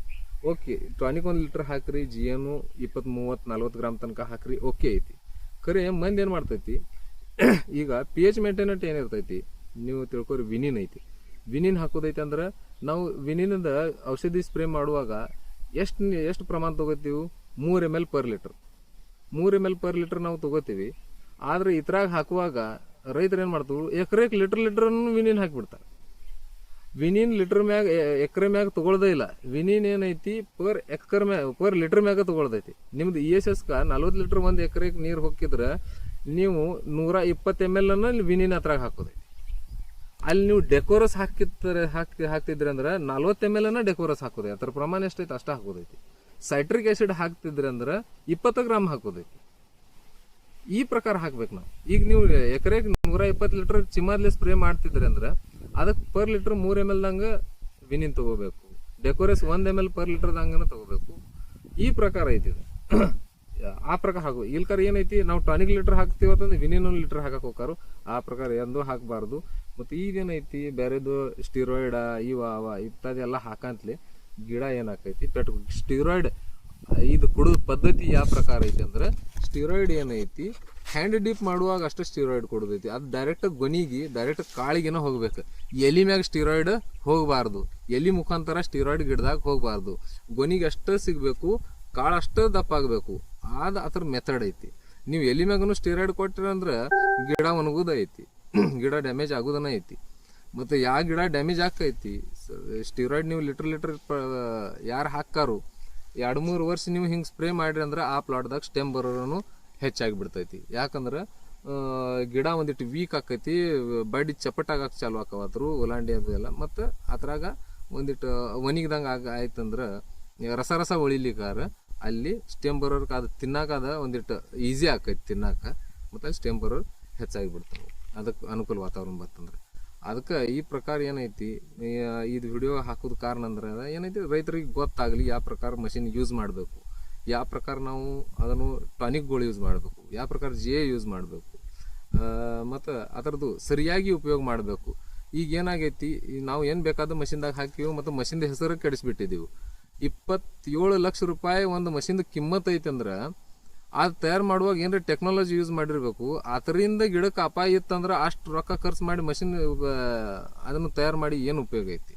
ಓಕೆ, ಟಾನಿಕ್ 1 ಲೀಟರ್ ಹಾಕ್ರಿ, GAನು 20-30-40 ಗ್ರಾಮ್ ತನಕ ಹಾಕ್ರಿ, ಓಕೆ ಐತಿ. ಖರೆ ಮಂದಿ ಏನು ಮಾಡ್ತೈತಿ, ಈಗ pH ಮೇಂಟೆನೆಂಟ್ ಏನಿರ್ತೈತಿ ನೀವು ತಿಳ್ಕೊರಿ, ವಿನಿನ್ ಐತಿ. ವಿನಿನ್ ಹಾಕೋದೈತಿ ಅಂದ್ರೆ ನಾವು ವಿನಿನದ ಔಷಧಿ ಸ್ಪ್ರೇ ಮಾಡುವಾಗ ಎಷ್ಟು ಪ್ರಮಾಣ ತೊಗೋತೀವಿ? 3 ml per litre. 3 ml per litre ನಾವು ತೊಗೋತೀವಿ. ಆದರೆ ಇದ್ರಾಗ ಹಾಕುವಾಗ ರೈತರು ಏನು ಮಾಡ್ತೀವಿ, ಎಕರೆಗೆ ಲೀಟರ್ನು ವಿನಿನ್ ಹಾಕಿಬಿಡ್ತಾರೆ. ವಿನಿನ್ ಎಕರೆ ಮ್ಯಾಗ ತೊಗೊಳ್ದೇ ಇಲ್ಲ. ವಿನಿನ್ ಏನೈತಿ ಪರ್ ಲೀಟರ್ ಮ್ಯಾಗ ತೊಗೊಳ್ದೈತಿ. ನಿಮ್ದು ESS 40 ಲೀಟರ್ 1 ಎಕರೆಗೆ ನೀರು ಹೊಕ್ಕಿದ್ರೆ ನೀವು 120 ml ಅನ್ನ ವಿನಿನ್ ಅದ್ರಾಗ ಹಾಕೋದೈತಿ. ಅಲ್ಲಿ ನೀವು ಡೆಕೋರಸ್ ಹಾಕ್ತಿದ್ರಿ ಅಂದ್ರೆ 40 ml ಅನ್ನ ಡೆಕೋರಸ್ ಹಾಕೋದೈತಿ. ಅದ್ರ ಪ್ರಮಾಣ ಎಷ್ಟೈತಿ ಅಷ್ಟ ಹಾಕೋದೈತಿ. ಸೈಟ್ರಿಕ್ ಆಸಿಡ್ ಹಾಕ್ತಿದ್ರಿ ಅಂದ್ರೆ 20 ಗ್ರಾಮ್ ಹಾಕೋದೈತಿ. ಈ ಪ್ರಕಾರ ಹಾಕ್ಬೇಕು ನಾವು. ಈಗ ನೀವು ಎಕರೆಗೆ 120 ಲೀಟರ್ ಚಿಮಾದ್ಲೆ ಸ್ಪ್ರೇ ಮಾಡ್ತಿದ್ರಿ ಅಂದ್ರೆ ಅದಕ್ಕೆ ಪರ್ ಲೀಟರ್ 3 ml ದಂಗೆ ವಿನಿನ್ ತಗೋಬೇಕು. ಡೆಕೋರಸ್ 1 ml per ಲೀಟರ್ ದಂಗನ ತಗೋಬೇಕು. ಈ ಪ್ರಕಾರ ಐತಿ. ಆ ಪ್ರಕಾರ ಹಾಕೋ. ಇಲ್ಕರ್ ಏನೈತಿ, ನಾವು ಟಾನಿಕ್ ಲೀಟರ್ ಹಾಕ್ತಿವತ್ತಂದ್ರೆ ವಿನಿನ್ 1 ಲೀಟರ್ ಹಾಕಕ್ಕೆ ಹೋಗಾರು. ಆ ಪ್ರಕಾರ ಎಂದೂ ಹಾಕಬಾರ್ದು. ಮತ್ತು ಈಗೇನೈತಿ ಬೇರೆದು ಸ್ಟೀರಾಯ್ಡ ಇತ್ಯಾದಿ ಎಲ್ಲ ಹಾಕಂತಲೇ ಗಿಡ ಏನಾಕೈತಿ ಪೆಟ್ಟು. ಸ್ಟೀರಾಯ್ಡ್ ಇದು ಕೊಡೋದು ಪದ್ಧತಿ ಯಾವ ಪ್ರಕಾರ ಐತಿ ಅಂದ್ರೆ, ಸ್ಟೀರಾಯ್ಡ್ ಏನೈತಿ ಹ್ಯಾಂಡ್ ಡೀಪ್ ಮಾಡುವಾಗ ಅಷ್ಟೇ ಸ್ಟೀರಾಯ್ಡ್ ಕೊಡೋದೈತಿ. ಅದು ಡೈರೆಕ್ಟ್ ಕಾಳಿಗೆನ ಹೋಗ್ಬೇಕು. ಎಲಿ ಮ್ಯಾಗ ಸ್ಟೀರಾಯ್ಡ್ ಹೋಗಬಾರ್ದು. ಎಲಿ ಮುಖಾಂತರ ಸ್ಟೀರಾಯ್ಡ್ ಗಿಡದಾಗ ಹೋಗಬಾರ್ದು. ಗೊನಿಗೆ ಅಷ್ಟೇ ಸಿಗಬೇಕು, ಕಾಳು ಅಷ್ಟೇ ದಪ್ಪ ಆಗಬೇಕು. ಅದ್ರ ಮೆಥಡ್ ಐತಿ. ನೀವು ಎಲಿ ಮ್ಯಾಗನು ಸ್ಟೀರಾಯ್ಡ್ ಕೊಟ್ಟಿರಂದ್ರೆ ಗಿಡ ಒಣಗೋದೈತಿ, ಗಿಡ ಡ್ಯಾಮೇಜ್ ಆಗೋದನ್ನ ಐತಿ. ಮತ್ತು ಯಾವ ಗಿಡ ಡ್ಯಾಮೇಜ್ ಆಕೈತಿ ಸ್ಟೀರಾಯ್ಡ್ ನೀವು ಲೀಟರ್ ಯಾರು ಹಾಕಾರು 2-3 ವರ್ಷ ನೀವು ಹಿಂಗೆ ಸ್ಪ್ರೇ ಮಾಡಿರಿ ಅಂದ್ರೆ ಆ ಪ್ಲಾಟ್ದಾಗ ಸ್ಟೆಮ್ ಬರೋನು ಹೆಚ್ಚಾಗಿ ಬಿಡ್ತೈತಿ. ಯಾಕಂದ್ರೆ ಗಿಡ ಒಂದಿಟ್ಟು ವೀಕ್ ಆಕೈತಿ, ಬಡ್ಡಿ ಚಪ್ಪಟ್ಟಾಗಕ್ಕೆ ಚಾಲು ಆಕವಾದ್ರು ಉಲಾಂಡಿ ಅದೆಲ್ಲ. ಮತ್ತು ಅದ್ರಾಗ ಒಂದಿಟ್ಟು ಒಣಗಿದಂಗೆ ಆಯ್ತಂದ್ರೆ ರಸ ಹೊಳಿಲಿಕ್ಕಾರ ಅಲ್ಲಿ ಸ್ಟೆಮ್ ಬರೋರ್ಗೆ ಅದು ತಿನ್ನಾಕದ ಒಂದಿಟ್ಟು ಈಸಿ ಆಕೈತಿ ತಿನ್ನಾಕ, ಮತ್ತು ಅಲ್ಲಿ ಸ್ಟೆಮ್ ಬರೋರು ಹೆಚ್ಚಾಗಿ ಬಿಡ್ತಾವೆ. ಅದಕ್ಕೆ ಅನುಕೂಲ ವಾತಾವರಣ ಬರ್ತಂದ್ರೆ. ಅದಕ್ಕೆ ಈ ಪ್ರಕಾರ ಏನೈತಿ, ಇದು ವಿಡಿಯೋ ಹಾಕೋದು ಕಾರಣ ಅಂದ್ರೆ ಏನೈತಿ, ರೈತರಿಗೆ ಗೊತ್ತಾಗಲಿ ಯಾವ ಪ್ರಕಾರ ಮಷಿನ್ ಯೂಸ್ ಮಾಡಬೇಕು, ಯಾವ ಪ್ರಕಾರ ನಾವು ಅದನ್ನು ಟಾನಿಕ್ಗಳು ಯೂಸ್ ಮಾಡಬೇಕು, ಯಾವ ಪ್ರಕಾರ ಯೂಸ್ ಮಾಡಬೇಕು, ಮತ್ತು ಅದರದ್ದು ಸರಿಯಾಗಿ ಉಪಯೋಗ ಮಾಡಬೇಕು. ಈಗ ಏನಾಗೈತಿ, ನಾವು ಏನು ಬೇಕಾದ ಮಷಿನ್ದಾಗ ಹಾಕಿವಿ ಮತ್ತು ಮಷಿನ್ದ ಹೆಸರು ಕೆಡಿಸ್ಬಿಟ್ಟಿದ್ದೀವಿ. 27 ಲಕ್ಷ ರೂಪಾಯಿ ಒಂದು ಮಷಿನ್ದ ಕಿಮ್ಮತ್ ಐತೆ ಅಂದ್ರೆ ಅದು ತಯಾರು ಮಾಡುವಾಗ ಏನಾರ ಟೆಕ್ನಾಲಜಿ ಯೂಸ್ ಮಾಡಿರಬೇಕು. ಅದರಿಂದ ಗಿಡಕ್ಕೆ ಅಪಾಯ ಇತ್ತಂದ್ರೆ ಅಷ್ಟು ರೊಕ್ಕ ಖರ್ಚು ಮಾಡಿ ಮಷಿನ್ ಅದನ್ನು ತಯಾರು ಮಾಡಿ ಏನು ಉಪಯೋಗ ಐತಿ?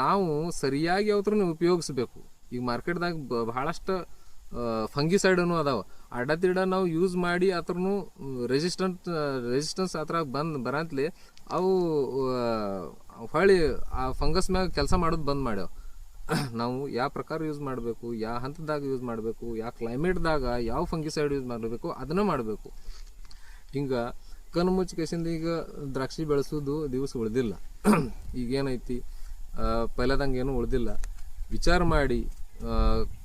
ನಾವು ಸರಿಯಾಗಿ ಅವತ್ರನ್ನ ಉಪಯೋಗಿಸ್ಬೇಕು. ಈಗ ಮಾರ್ಕೆಟ್ದಾಗ ಬಹಳಷ್ಟು ಫಂಗಿಸೈಡನು ಅದಾವ. ಅಡ್ಡದಿಡ್ಡ ನಾವು ಯೂಸ್ ಮಾಡಿ ಅದ್ರೂ ರೆಸಿಸ್ಟೆನ್ಸ್ ಅದ್ರಾಗ ಬರಂತಲೇ ಅವು ಹೊಳ್ಳಿ ಆ ಫಂಗಸ್ ಮ್ಯಾಗ ಕೆಲಸ ಮಾಡೋದು ಬಂದ್ ಮಾಡ್ಯಾವ. ನಾವು ಯಾವ ಪ್ರಕಾರ ಯೂಸ್ ಮಾಡಬೇಕು, ಯಾವ ಹಂತದಾಗ ಯೂಸ್ ಮಾಡಬೇಕು, ಯಾವ ಕ್ಲೈಮೇಟ್ದಾಗ ಯಾವ ಫಂಗಿಸೈಡ್ ಯೂಸ್ ಮಾಡಬೇಕು ಅದನ್ನ ಮಾಡಬೇಕು. ಹಿಂಗೆ ಕಣ್ಣು ಮುಚ್ಚಿಕೆಸಿಂದ ಈಗ ದ್ರಾಕ್ಷಿ ಬೆಳೆಸೋದು ದಿವಸ ಉಳಿದಿಲ್ಲ. ಈಗೇನೈತಿ, ಪೈಲದಂಗೆ ಏನೂ ಉಳಿದಿಲ್ಲ. ವಿಚಾರ ಮಾಡಿ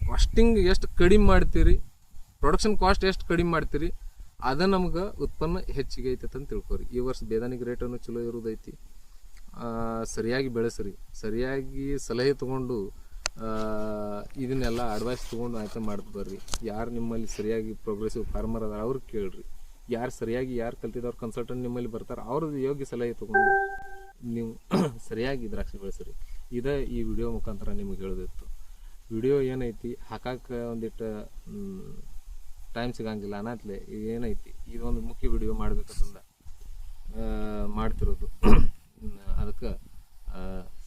ಕಾಸ್ಟಿಂಗ್ ಎಷ್ಟು ಕಡಿಮೆ ಮಾಡ್ತೀರಿ, ಪ್ರೊಡಕ್ಷನ್ ಕಾಸ್ಟ್ ಎಷ್ಟು ಕಡಿಮೆ ಮಾಡ್ತೀರಿ, ಅದ ನಮ್ಗೆ ಉತ್ಪನ್ನ ಹೆಚ್ಚಿಗೆ ಐತೈತೆ ಅಂತ ತಿಳ್ಕೊರಿ. ಈ ವರ್ಷ ಬೇದಾನಿಗೆ ರೇಟನ್ನು ಚಲೋ ಇರೋದೈತಿ. ಸರಿಯಾಗಿ ಬೆಳೆಸ್ರಿ, ಸರಿಯಾಗಿ ಸಲಹೆ ತೊಗೊಂಡು ಇದನ್ನೆಲ್ಲ ಅಡ್ವೈಸ್ ತೊಗೊಂಡು ಆಯ್ತು ಮಾಡ್ತು ಬರ್ರಿ. ಯಾರು ನಿಮ್ಮಲ್ಲಿ ಸರಿಯಾಗಿ ಪ್ರೋಗ್ರೆಸಿವ್ ಫಾರ್ಮರ್ ಅದಾರ ಅವ್ರಿಗೆ ಕೇಳ್ರಿ. ಯಾರು ಸರಿಯಾಗಿ ಯಾರು ಕಲ್ತಿದ್ದವ್ರು ಕನ್ಸಲ್ಟೆಂಟ್ ನಿಮ್ಮಲ್ಲಿ ಬರ್ತಾರೆ, ಅವ್ರದ್ದು ಯೋಗ್ಯ ಸಲಹೆ ತೊಗೊಂಡು ನೀವು ಸರಿಯಾಗಿ ದ್ರಾಕ್ಷಿ ಬೆಳೆಸ್ರಿ. ಇದೇ ಈ ವಿಡಿಯೋ ಮುಖಾಂತರ ನಿಮ್ಗೆ ಹೇಳೋದಿತ್ತು. ವಿಡಿಯೋ ಏನೈತಿ ಹಾಕಕ್ಕೆ ಒಂದಿಟ್ಟು ಟೈಮ್ ಸಿಗಂಗಿಲ್ಲ ಅನ್ನತ್ಲೆ ಏನೈತಿ, ಇದೊಂದು ಮುಖ್ಯ ವಿಡಿಯೋ ಮಾಡ್ಬೇಕಂತಂದ ಮಾಡ್ತಿರೋದು. ಅದಕ್ಕೆ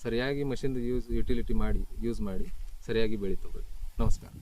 ಸರಿಯಾಗಿ ಮಷಿನ್ದು ಯೂಟಿಲಿಟಿ ಮಾಡಿ ಯೂಸ್ ಮಾಡಿ ಸರಿಯಾಗಿ ಬೆಳೀತವೆ. ನಮಸ್ಕಾರ.